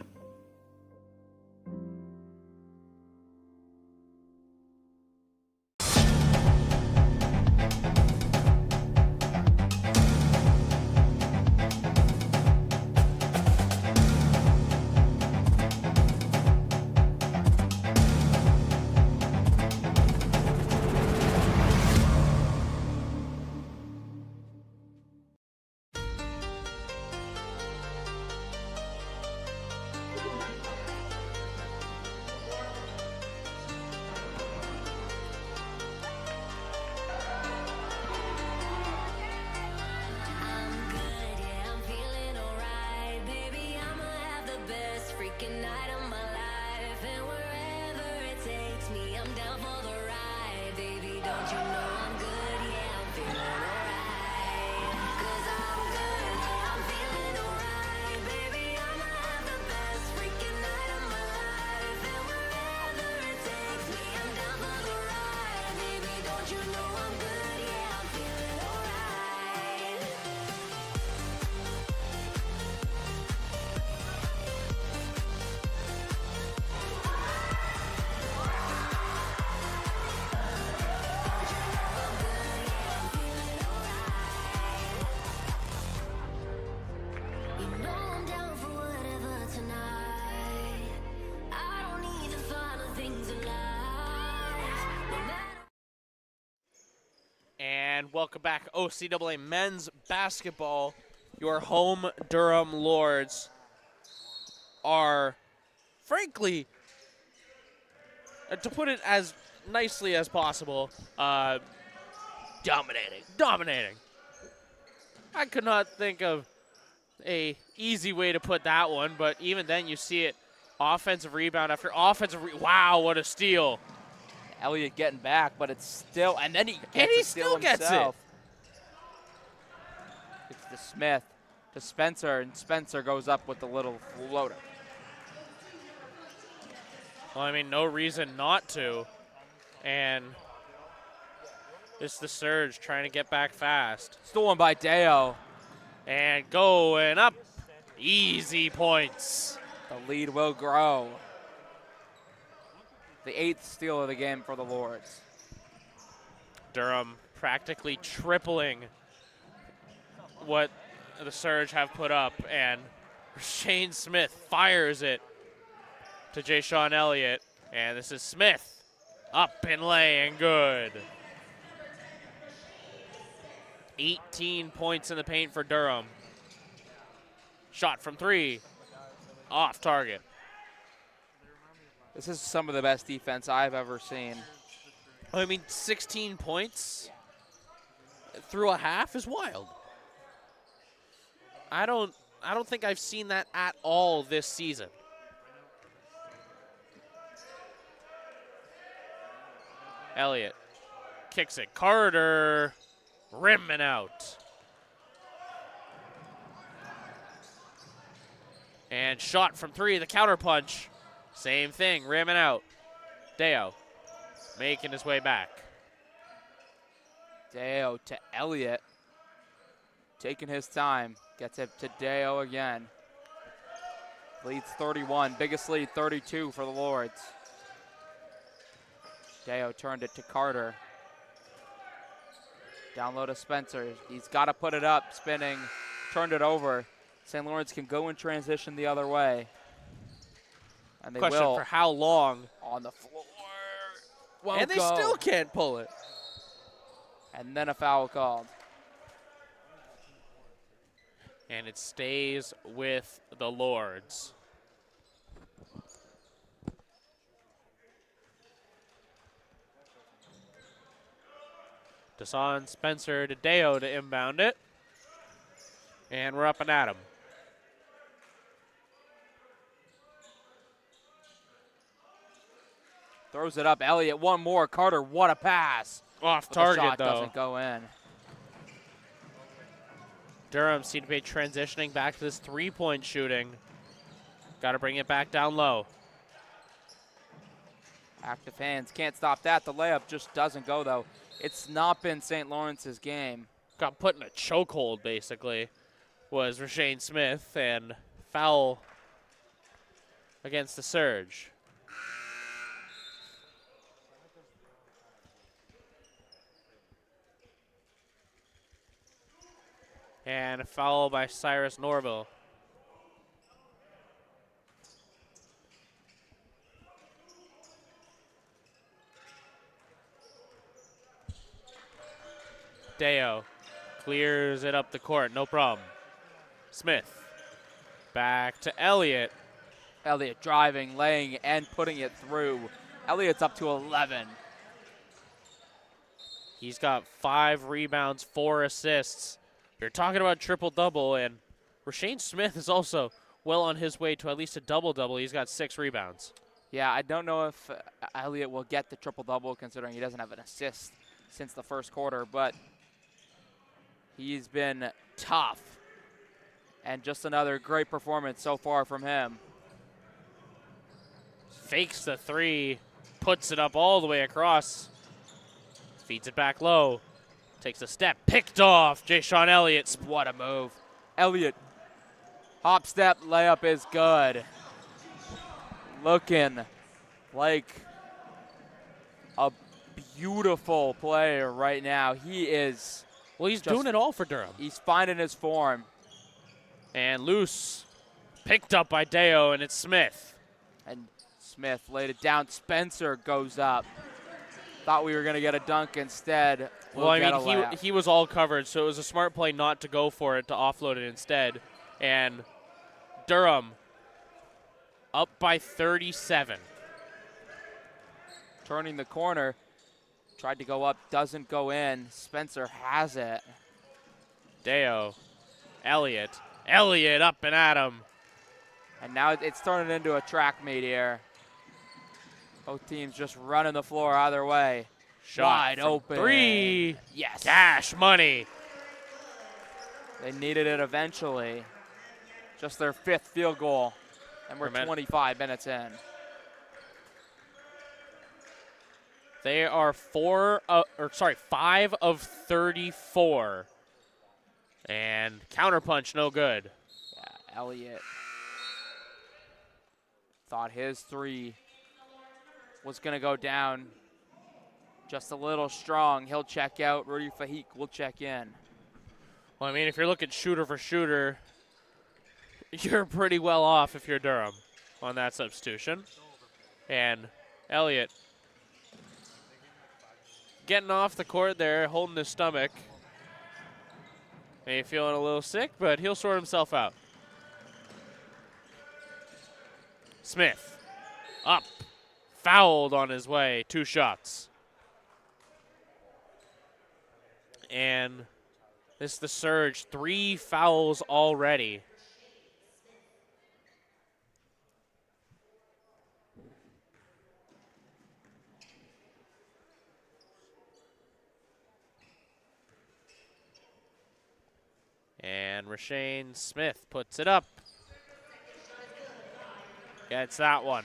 Speaker 1: And welcome back, OCAA men's basketball. Your home Durham Lords are, frankly, to put it as nicely as possible, dominating. I could not think of a easy way to put that one, but even then you see it, offensive rebound after offensive wow, what a steal.
Speaker 2: Elliott getting back, but it's still, and then he
Speaker 1: still gets
Speaker 2: himself. It's to Smith, to Spencer, and Spencer goes up with the little floater.
Speaker 1: Well, I mean, no reason not to. And it's the Surge trying to get back fast.
Speaker 2: Stolen by Deo.
Speaker 1: And going up. Easy points.
Speaker 2: The lead will grow. The 8th steal of the game for the Lords.
Speaker 1: Durham practically tripling what the Surge have put up, and Shane Smith fires it to Jay-Sean Elliott, and this is Smith up and laying good. 18 points in the paint for Durham. Shot from 3, off target.
Speaker 2: This is some of the best defense I've ever seen.
Speaker 1: I mean, 16 points through a half is wild. I don't think I've seen that at all this season. Elliott kicks it. Carter rimming out. And shot from 3, the counter punch. Same thing, rimming out. Deo making his way back.
Speaker 2: Deo to Elliott. Taking his time. Gets it to Deo again. Leads 31. Biggest lead, 32 for the Lords. Deo turned it to Carter. Down low to Spencer. He's got to put it up. Spinning. Turned it over. St. Lawrence can go in transition the other way. And they
Speaker 1: Question
Speaker 2: will.
Speaker 1: for how long?
Speaker 2: On the floor.
Speaker 1: And they still can't pull it.
Speaker 2: And then a foul called.
Speaker 1: And it stays with the Lords. Desan Spencer to Deo to inbound it. And we're up and at him.
Speaker 2: Throws it up. Elliott, one more. Carter, what a pass.
Speaker 1: Off
Speaker 2: But
Speaker 1: target,
Speaker 2: the shot
Speaker 1: though.
Speaker 2: doesn't go in.
Speaker 1: Durham seems to be transitioning back to this three-point shooting. Got to bring it back down low.
Speaker 2: Active hands, can't stop that. The layup just doesn't go, though. It's not been St. Lawrence's game.
Speaker 1: Got put in a chokehold, basically, was Rashane Smith, and foul against the Surge. And a foul by Cyrus Norville. Deo clears it up the court, no problem. Smith back to Elliott.
Speaker 2: Elliott driving, laying, and putting it through. Elliott's up to 11.
Speaker 1: He's got 5 rebounds, 4 assists. You're talking about triple-double, and Rashane Smith is also well on his way to at least a double-double. He's got 6 rebounds.
Speaker 2: Yeah, I don't know if Elliott will get the triple-double considering he doesn't have an assist since the first quarter, but he's been tough. And just another great performance so far from him.
Speaker 1: Fakes the 3, puts it up all the way across. Feeds it back low. Takes a step, picked off. Jay-Sean Elliott.
Speaker 2: What a move. Elliott, hop step, layup is good. Looking like a beautiful player right now. He is.
Speaker 1: Well, he's doing it all for Durham.
Speaker 2: He's finding his form.
Speaker 1: And loose. Picked up by Deo, and it's Smith.
Speaker 2: And Smith laid it down. Spencer goes up. Thought we were going to get a dunk instead.
Speaker 1: Well, I mean, he was all covered, so it was a smart play not to go for it, to offload it instead. And Durham up by 37.
Speaker 2: Turning the corner. Tried to go up, doesn't go in. Spencer has it.
Speaker 1: Deo, Elliott. Elliott up and at him.
Speaker 2: And now it's turning into a track meet here. Both teams just running the floor either way.
Speaker 1: Shot
Speaker 2: wide
Speaker 1: from
Speaker 2: open.
Speaker 1: 3.
Speaker 2: Yes.
Speaker 1: Cash money.
Speaker 2: They needed it eventually. Just their 5th field goal. And we're 25 minutes in.
Speaker 1: They are 5 of 34. And counterpunch no good.
Speaker 2: Yeah, Elliott thought his 3 was going to go down just a little strong. He'll check out. Rudy Fahik will check in.
Speaker 1: Well, I mean, if you're looking shooter for shooter, you're pretty well off if you're Durham on that substitution. And Elliott getting off the court there, holding his stomach. Maybe feeling a little sick, but he'll sort himself out. Smith up, fouled on his way, 2 shots. And this is the Surge, 3 fouls already. And Rashane Smith puts it up. Gets that one.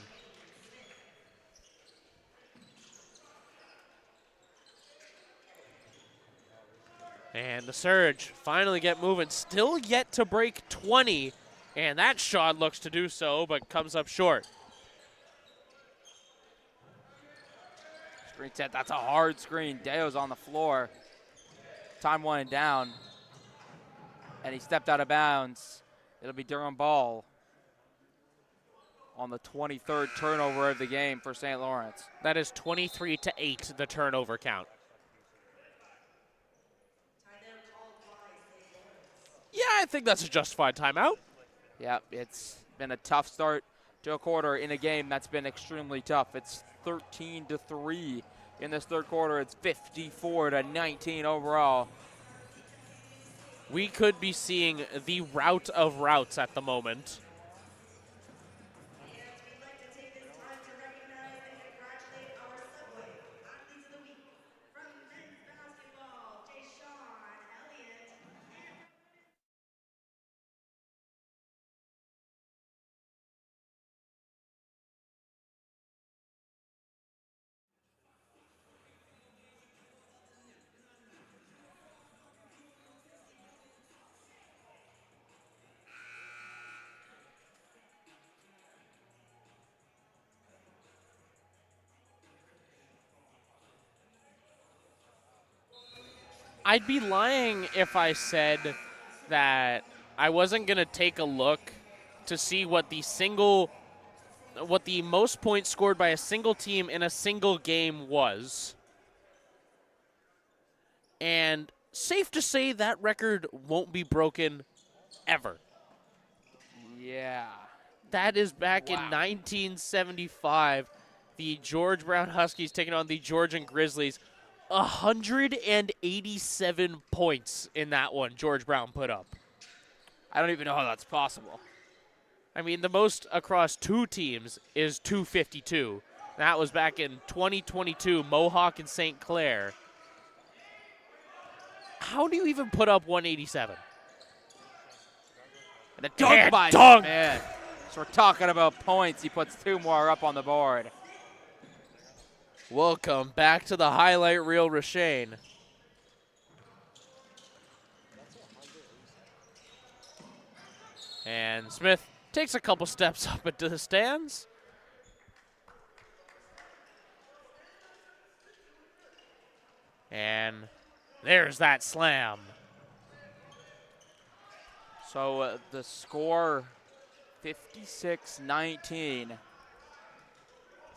Speaker 1: And the Surge finally get moving. Still yet to break 20. And that shot looks to do so, but comes up short.
Speaker 2: Screen set, that's a hard screen. Deo's on the floor. Time winding down. And he stepped out of bounds. It'll be Durham ball on the 23rd turnover of the game for St. Lawrence.
Speaker 1: That is 23-8, the turnover count. Yeah, I think that's a justified timeout.
Speaker 2: Yep, it's been a tough start to a quarter in a game that's been extremely tough. It's 13-3 in this third quarter. It's 54-19 overall.
Speaker 1: We could be seeing the rout of routes at the moment.
Speaker 3: And we'd like to take this time to recognize and congratulate our Subway Athletes of the Week. From men's basketball, Deshaun Elliott. And
Speaker 1: I'd be lying if I said that I wasn't going to take a look to see what the most points scored by a single team in a single game was. And safe to say that record won't be broken ever.
Speaker 2: Yeah.
Speaker 1: That is back in 1975. The George Brown Huskies taking on the Georgian Grizzlies. 187 points in that one George Brown put up.
Speaker 2: I don't even know how that's possible.
Speaker 1: I mean, the most across 2 teams is 252. That was back in 2022, Mohawk and St. Clair. How do you even put up 187?
Speaker 2: And a dunk by Smith. So we're talking about points. He puts 2 more up on the board.
Speaker 1: Welcome back to the highlight reel, Rashane. And Smith takes a couple steps up into the stands. And there's that slam.
Speaker 2: So the score, 56-19.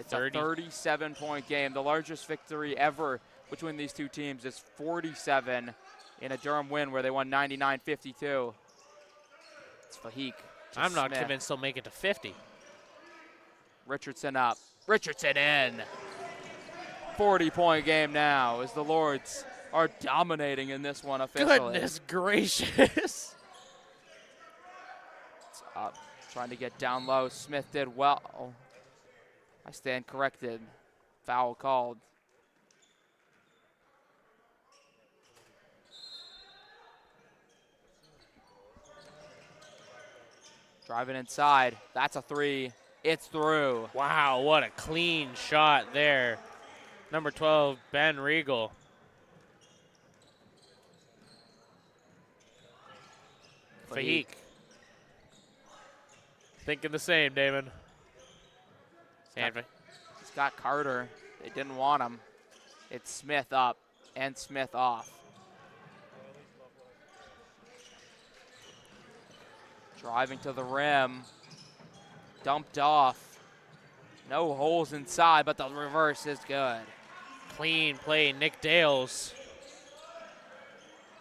Speaker 2: It's
Speaker 1: 30.
Speaker 2: a 37-point game. The largest victory ever between these two teams is 47 in a Durham win where they won 99-52. It's Fahik.
Speaker 1: I'm not convinced they'll make it to 50.
Speaker 2: Richardson up. Richardson in. 40-point game now as the Lords are dominating in this one officially.
Speaker 1: Goodness gracious.
Speaker 2: It's up. Trying to get down low. Smith did well. I stand corrected. Foul called. Driving inside. That's a 3. It's through.
Speaker 1: Wow, what a clean shot there. Number 12, Ben Regal. Fahik. Thinking the same, Damon.
Speaker 2: He's got Carter. They didn't want him. It's Smith up and Smith off. Driving to the rim. Dumped off. No holes inside, but the reverse is good.
Speaker 1: Clean play, Nick Dales.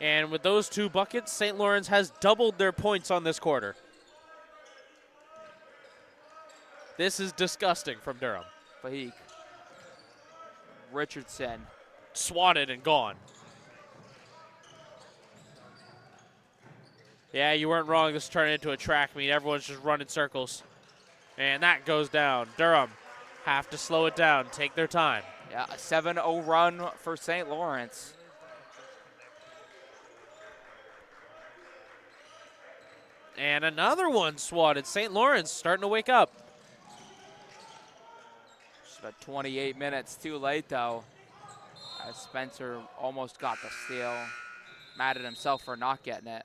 Speaker 1: And with those 2 buckets, St. Lawrence has doubled their points on this quarter. This is disgusting from Durham.
Speaker 2: Fahik. Richardson.
Speaker 1: Swatted and gone. Yeah, you weren't wrong. This turned into a track meet. Everyone's just running circles. And that goes down. Durham have to slow it down, take their time.
Speaker 2: Yeah, a 7-0 run for St. Lawrence.
Speaker 1: And another one swatted. St. Lawrence starting to wake up.
Speaker 2: Just about 28 minutes too late, though, as Spencer almost got the steal. Mad at himself for not getting it.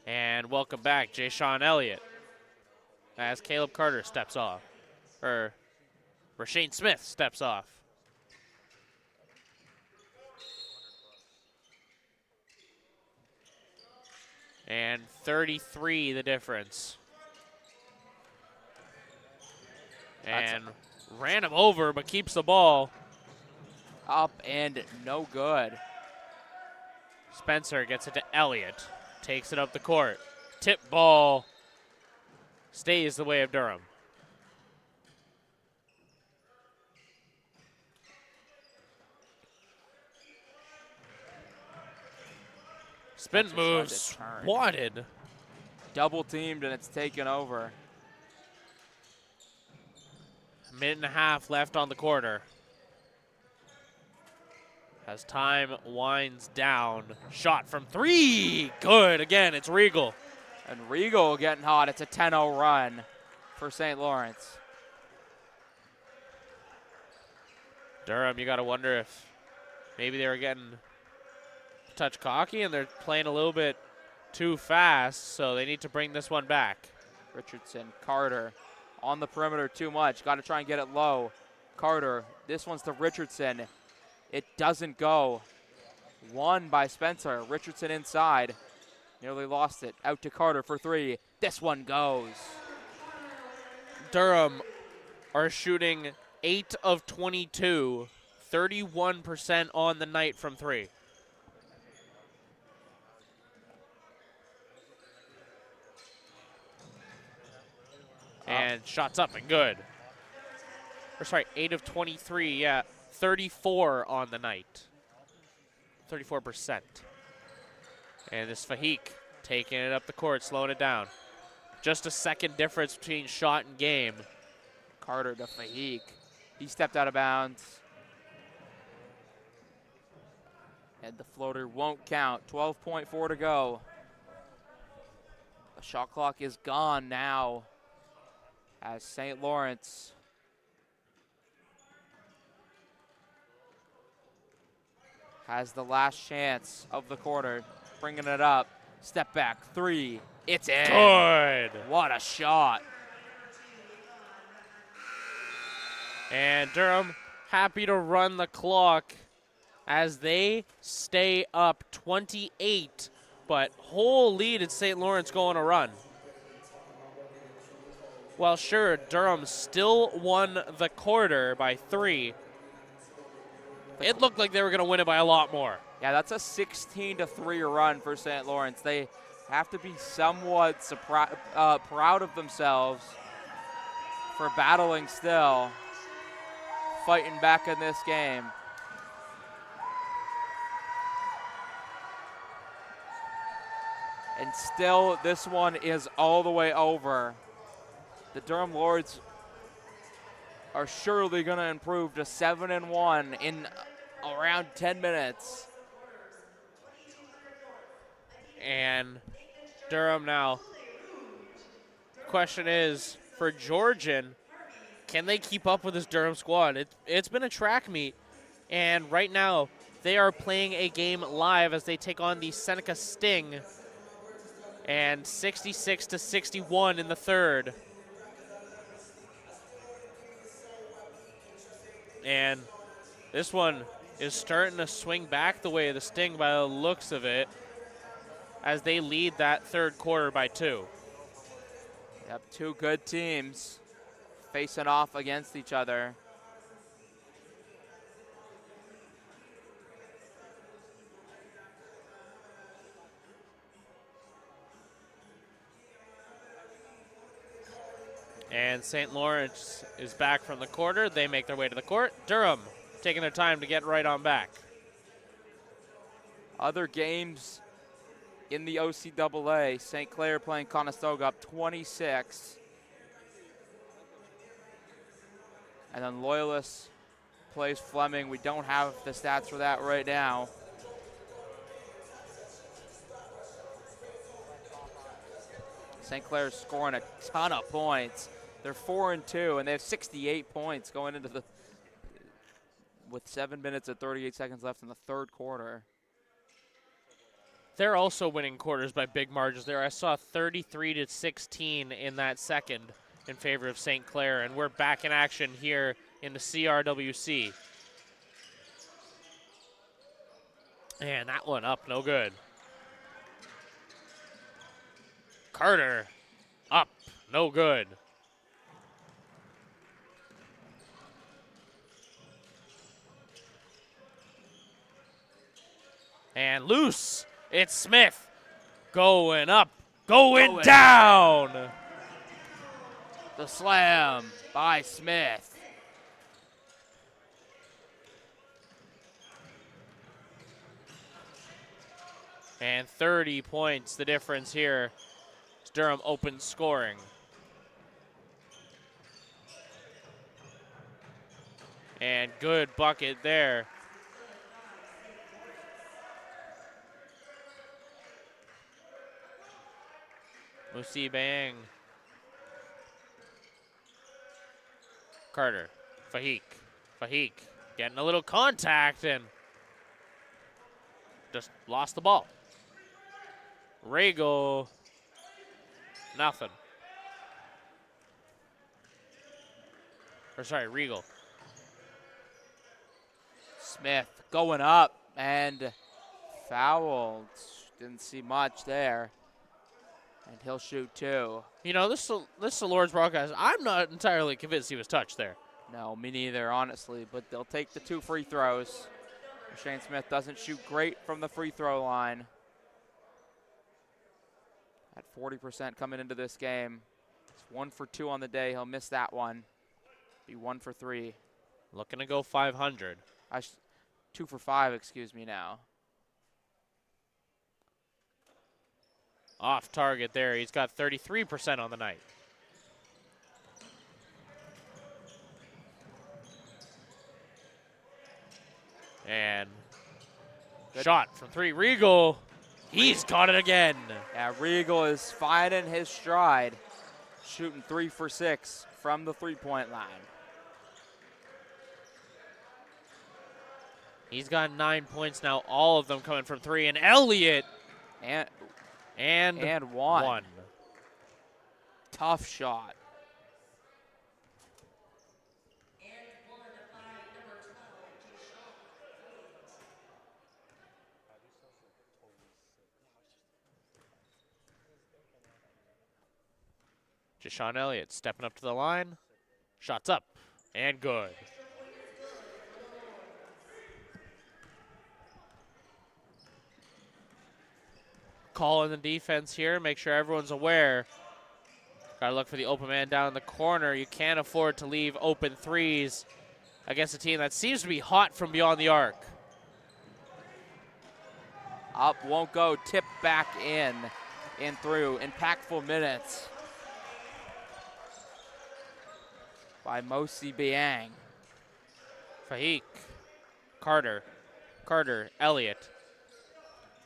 Speaker 1: And welcome back, Jay-Sean Elliott, as Caleb Carter steps off. Or Rashane Smith steps off. And 33 the difference. And ran him over, but keeps the ball.
Speaker 2: Up and no good.
Speaker 1: Spencer gets it to Elliott. Takes it up the court. Tip ball stays the way of Durham. Spin move, swatted.
Speaker 2: Double teamed and it's taken over.
Speaker 1: Minute and a half left on the quarter. As time winds down. Shot from 3. Good. Again, it's Regal.
Speaker 2: And Regal getting hot. It's a 10-0 run for St. Lawrence.
Speaker 1: Durham, you got to wonder if maybe they were getting a touch cocky and they're playing a little bit too fast, so they need to bring this one back.
Speaker 2: Richardson, Carter on the perimeter too much. Got to try and get it low. Carter, this one's to Richardson. It doesn't go. Won by Spencer. Richardson inside. Nearly lost it. Out to Carter for 3. This one goes.
Speaker 1: Durham are shooting 8 of 22, 31% on the night from 3. And shots up and good. Or sorry, 8 of 23, yeah. 34 on the night. 34%. And this Fahik taking it up the court, slowing it down. Just a second difference between shot and game.
Speaker 2: Carter to Fahik. He stepped out of bounds. And the floater won't count. 12.4 to go. The shot clock is gone now as St. Lawrence has the last chance of the quarter, bringing it up. Step back, 3. It's in.
Speaker 1: Good.
Speaker 2: What a shot.
Speaker 1: And Durham happy to run the clock as they stay up 28, but whole lead at St. Lawrence going to run. Well, sure, Durham still won the quarter by 3. It looked like they were going to win it by a lot more.
Speaker 2: Yeah, that's a 16-3 run for St. Lawrence. They have to be somewhat proud of themselves for battling still, fighting back in this game. And still, this one is all the way over. The Durham Lords are surely going to improve to 7-1 in around 10 minutes.
Speaker 1: And Durham now. Question is, for Georgian, can they keep up with this Durham squad? It's been a track meet, and right now they are playing a game live as they take on the Seneca Sting, and 66-61 in the third. And this one is starting to swing back the way of the Sting by the looks of it. as they lead that third quarter by 2.
Speaker 2: Yep, two good teams facing off against each other.
Speaker 1: And St. Lawrence is back from the quarter. They make their way to the court. Durham taking their time to get right on back.
Speaker 2: Other games in the OCAA, St. Clair playing Conestoga up 26. And then Loyalist plays Fleming. We don't have the stats for that right now. St. Clair's scoring a ton of points. They're 4-2, and they have 68 points going into the with 7 minutes and 38 seconds left in the third quarter.
Speaker 1: They're also winning quarters by big margins there. I saw 33-16 in that second in favor of St. Clair, and we're back in action here in the CRWC. And that one up, no good. Carter, up, no good. And loose, it's Smith. Going up, going down.
Speaker 2: The slam by Smith.
Speaker 1: And 30 points, the difference here. It's Durham open scoring. And good bucket there. Musi Bang. Carter. Fahik. Fahik getting a little contact and just lost the ball. Regal. Nothing. Or sorry, Regal.
Speaker 2: Smith going up and fouled. Didn't see much there. And he'll shoot 2.
Speaker 1: You know, this is the Lord's broadcast. I'm not entirely convinced he was touched there.
Speaker 2: No, me neither, honestly. But they'll take the 2 free throws. Shane Smith doesn't shoot great from the free throw line. At 40% coming into this game. It's 1 for 2 on the day. He'll miss that one. Be 1 for 3.
Speaker 1: Looking to go 500.
Speaker 2: 2 for 5, excuse me now.
Speaker 1: Off target there. He's got 33% on the night. And shot from 3. Regal. He's got it again.
Speaker 2: Yeah, Regal is finding his stride. Shooting 3 for 6 from the three-point line.
Speaker 1: He's got 9 points now, all of them coming from 3. And Elliott. And one.
Speaker 2: Tough shot.
Speaker 1: Jashawn Elliott stepping up to the line. Shots up and good. Call in the defense here. Make sure everyone's aware. Got to look for the open man down in the corner. You can't afford to leave open threes against a team that seems to be hot from beyond the arc.
Speaker 2: Up, won't go. Tip back in through. Impactful minutes by Mosi Biang.
Speaker 1: Fahik. Carter. Elliott.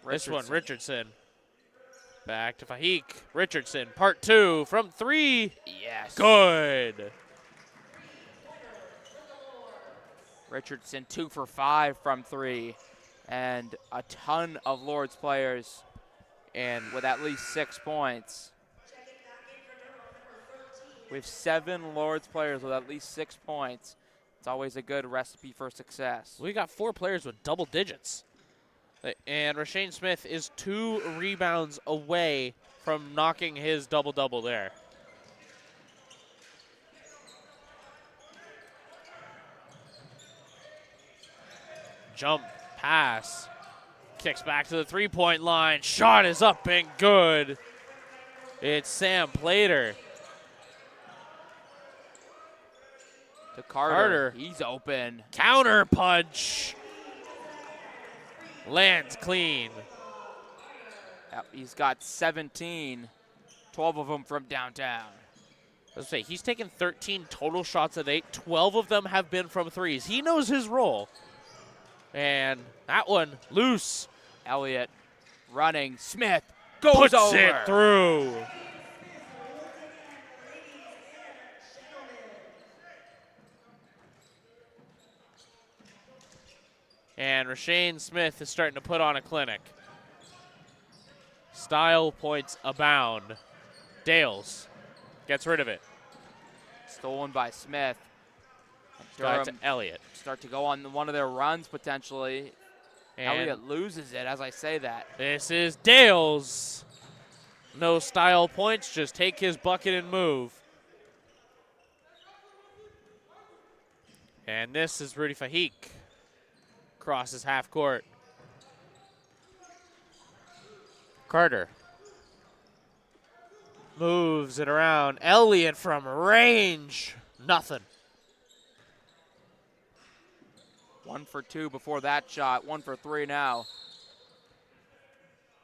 Speaker 1: This one, Richardson. Back to Fahik. Richardson, part 2 from 3.
Speaker 2: Yes.
Speaker 1: Good.
Speaker 2: Richardson 2 for 5 from 3. And a ton of Lord's players and with at least 6 points. We have 7 Lord's players with at least 6 points. It's always a good recipe for success.
Speaker 1: We got 4 players with double digits. And Rashane Smith is 2 rebounds away from knocking his double-double there. Jump, pass, kicks back to the three-point line. Shot is up and good. It's Sam Plater.
Speaker 2: To Carter. He's open.
Speaker 1: Counter punch. Lands clean.
Speaker 2: Yep, he's got 17, 12 of them from downtown.
Speaker 1: Let's say he's taken 13 total shots at 8. 12 of them have been from threes. He knows his role. And that one loose.
Speaker 2: Elliott running. Smith goes
Speaker 1: Puts
Speaker 2: over.
Speaker 1: it through. And Rashane Smith is starting to put on a clinic. Style points abound. Dales gets rid of it.
Speaker 2: Stolen by Smith.
Speaker 1: Got
Speaker 2: Durham
Speaker 1: to Elliott.
Speaker 2: start to go on one of their runs potentially.
Speaker 1: And
Speaker 2: Elliott loses it as I say that.
Speaker 1: this is Dales. No style points, just take his bucket and move. And this is Rudy Fahik. Crosses half court. Carter moves it around. Elliott from range. Nothing.
Speaker 2: 1 for 2 before that shot. 1 for 3 now.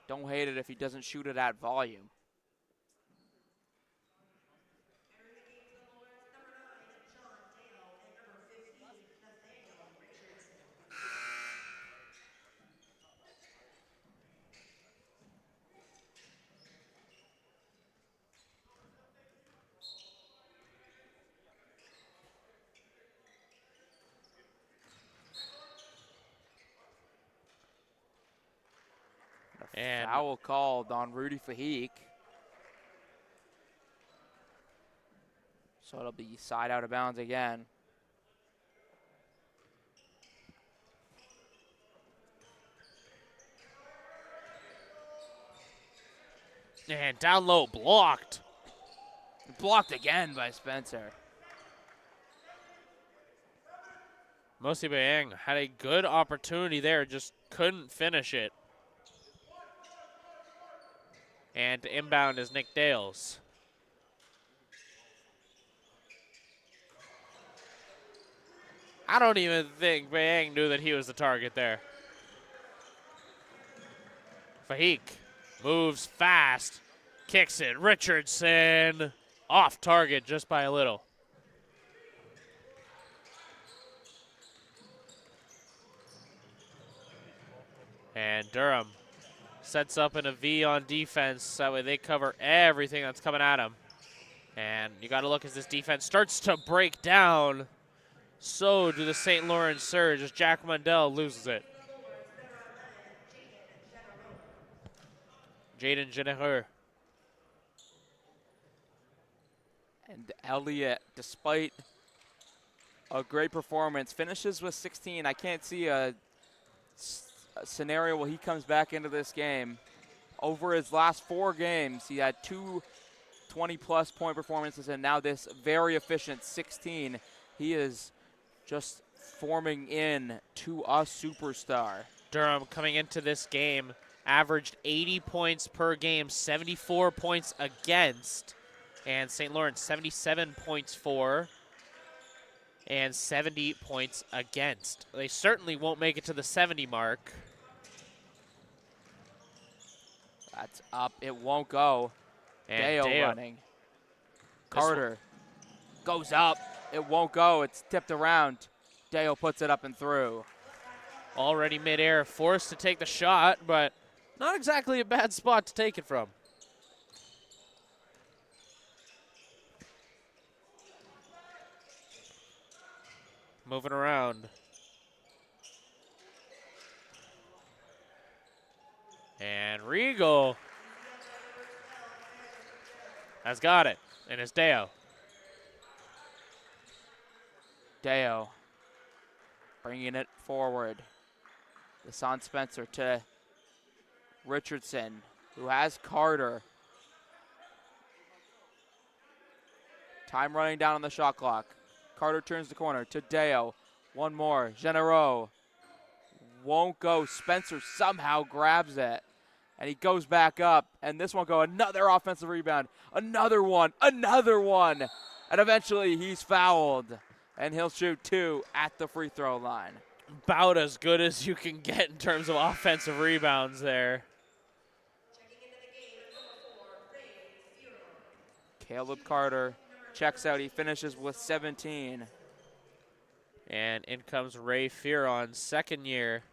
Speaker 2: Don't hate it if he doesn't shoot it at volume.
Speaker 1: And
Speaker 2: Foul called on Rudy Fahik. So it'll be side out of bounds again.
Speaker 1: and down low blocked.
Speaker 2: Blocked again by Spencer.
Speaker 1: Mosi Bayang had a good opportunity there, just couldn't finish it. And inbound is Nick Dales. I don't even think Bayang knew that he was the target there. Fahik moves fast, kicks it. Richardson off target just by a little. And Durham sets up in a V on defense. That way they cover everything that's coming at him. And you got to look as this defense starts to break down. So do the St. Lawrence Surge as Jack Mundell loses it. Jaden Jennifer.
Speaker 2: And Elliott, despite a great performance, finishes with 16. I can't see a scenario where he comes back into this game. Over his last 4 games, he had 2 20-plus point performances, and now this very efficient 16. He is just forming in to a superstar.
Speaker 1: Durham coming into this game averaged 80 points per game, 74 points against, and St. Lawrence 77 points for, and 70 points against. They certainly won't make it to the 70 mark.
Speaker 2: That's up. It won't go.
Speaker 1: And
Speaker 2: Dale running. Carter goes up. It won't go. It's tipped around. Dale puts it up and through.
Speaker 1: Already midair, forced to take the shot, but not exactly a bad spot to take it from. Moving around. And Regal has got it, and it's Deo.
Speaker 2: Deo bringing it forward. Deshaun Spencer to Richardson, who has Carter. Time running down on the shot clock. Carter turns the corner to Deo. One more. Genero won't go. Spencer somehow grabs it. And he goes back up. And this one go. Another offensive rebound. Another one. Another one. And eventually he's fouled. And he'll shoot 2 at the free throw line.
Speaker 1: About as good as you can get in terms of offensive rebounds there.
Speaker 3: Checking into the game at number 4, Ray Furor.
Speaker 2: Caleb Carter checks out. He finishes with 17.
Speaker 1: And in comes Ray Fearon, second year.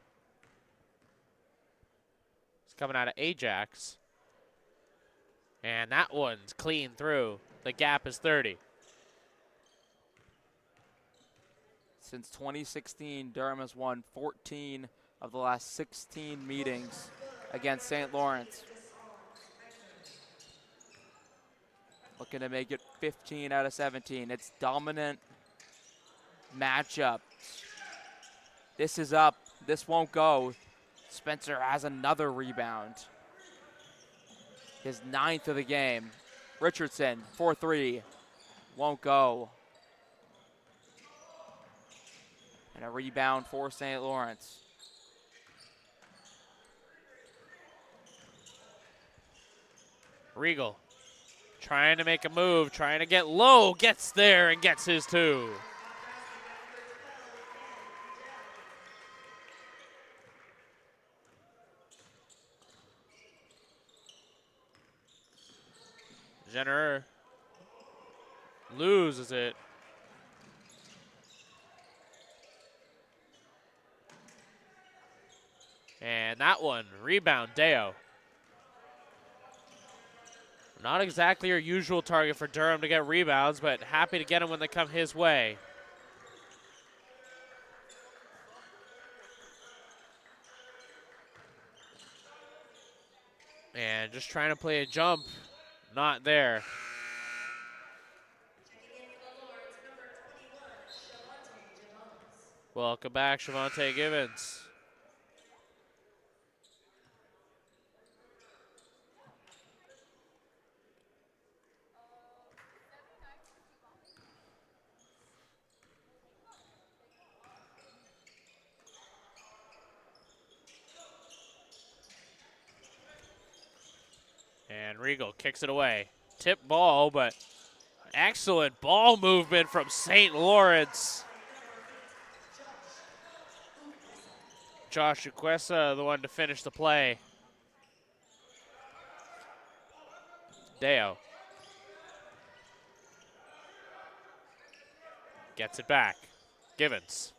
Speaker 1: He's coming out of Ajax. And that one's clean through. The gap is 30.
Speaker 2: Since 2016, Durham has won 14 of the last 16 meetings against St. Lawrence. Looking to make it 15 out of 17. It's dominant matchup. This is up. This won't go. Spencer has another rebound. His 9th of the game. Richardson, 4-3. Won't go. And a rebound for St. Lawrence.
Speaker 1: Regal trying to make a move, trying to get low, gets there and gets his 2. Jenner loses it. And that one, rebound, Deo. Not exactly your usual target for Durham to get rebounds, but happy to get them when they come his way. And just trying to play a jump, not there.
Speaker 3: Checking in for the Lords, number 21, Shavonte Gibbons.
Speaker 1: Welcome back, Shavonte Gibbons. And Regal kicks it away. Tip ball, but excellent ball movement from St. Lawrence. Josh Uquesa, the one to finish the play. Deo gets it back. Givens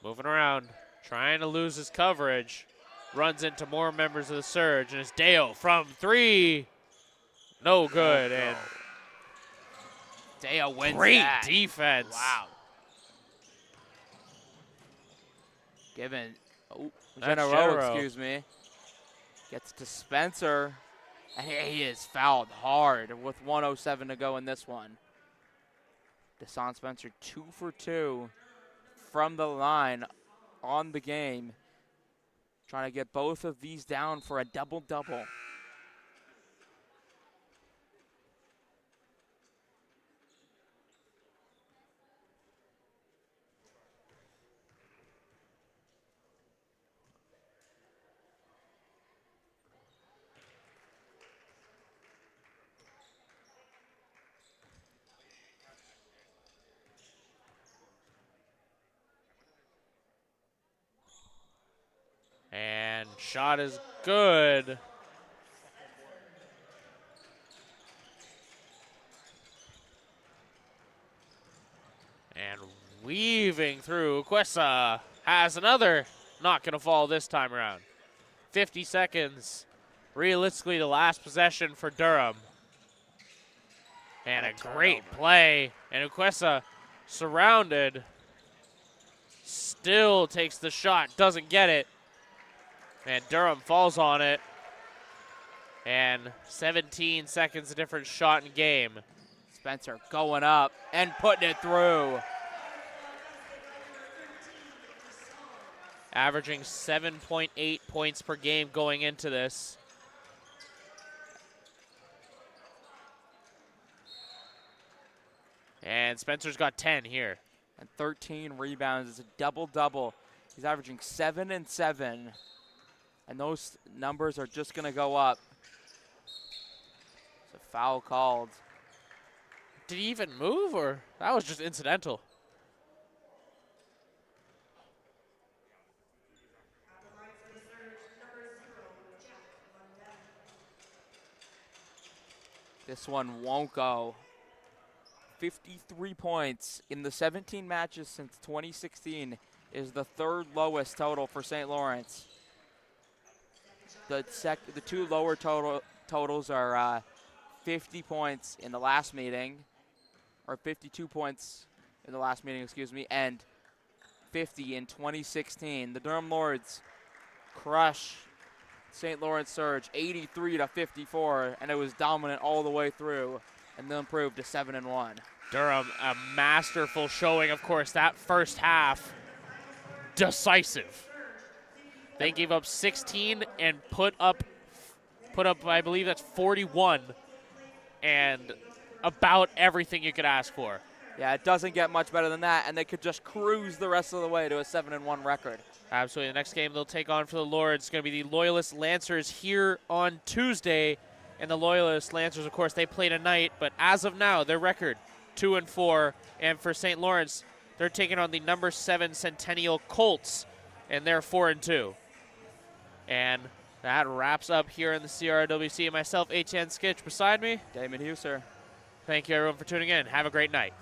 Speaker 1: moving around, trying to lose his coverage. Runs into more members of the Surge, and it's Deo from 3. No good, and
Speaker 2: Deo wins
Speaker 1: great
Speaker 2: that.
Speaker 1: defense.
Speaker 2: Wow. Given,
Speaker 1: That's
Speaker 2: Genero,
Speaker 1: Genero.
Speaker 2: excuse me. Gets to Spencer, and he is fouled hard with 1:07 to go in this one. Deshaun Spencer 2 for 2 from the line on the game. Trying to get both of these down for a double-double.
Speaker 1: And shot is good. And weaving through, Uquesa has another. Not going to fall this time around. 50 seconds. Realistically, the last possession for Durham. And a great play. And Uquesa surrounded. Still takes the shot, doesn't get it. And Durham falls on it. And 17 seconds, a different shot in game.
Speaker 2: Spencer going up and putting it through.
Speaker 1: averaging 7.8 points per game going into this. And Spencer's got 10 here.
Speaker 2: And 13 rebounds. It's a double-double. He's averaging 7 and 7. And those numbers are just going to go up. It's a foul called.
Speaker 1: Did he even move, or that was just incidental?
Speaker 3: At the line for the surge, number 0, Jack Lundell.
Speaker 2: This one won't go. 53 points in the 17 matches since 2016 is the third lowest total for St. Lawrence. The two lower totals are 50 points in the last meeting, or 52 points in the last meeting, excuse me, and 50 in 2016. The Durham Lords crush St. Lawrence Surge 83-54, and it was dominant all the way through, and then improved to 7-1.
Speaker 1: Durham, a masterful showing, of course, that first half, decisive. They gave up 16 and put up, I believe that's 41, and about everything you could ask for.
Speaker 2: Yeah, it doesn't get much better than that, and they could just cruise the rest of the way to a 7-1 record.
Speaker 1: Absolutely. The next game they'll take on for the Lords is going to be the Loyalist Lancers here on Tuesday. And the Loyalist Lancers, of course, they play tonight, but as of now, their record 2-4. And for St. Lawrence, they're taking on the number 7 Centennial Colts, and they're 4-2. And that wraps up here in the CRWC. And myself, HN Skitch, beside me,
Speaker 2: Damon Huser.
Speaker 1: thank you everyone for tuning in. Have a great night.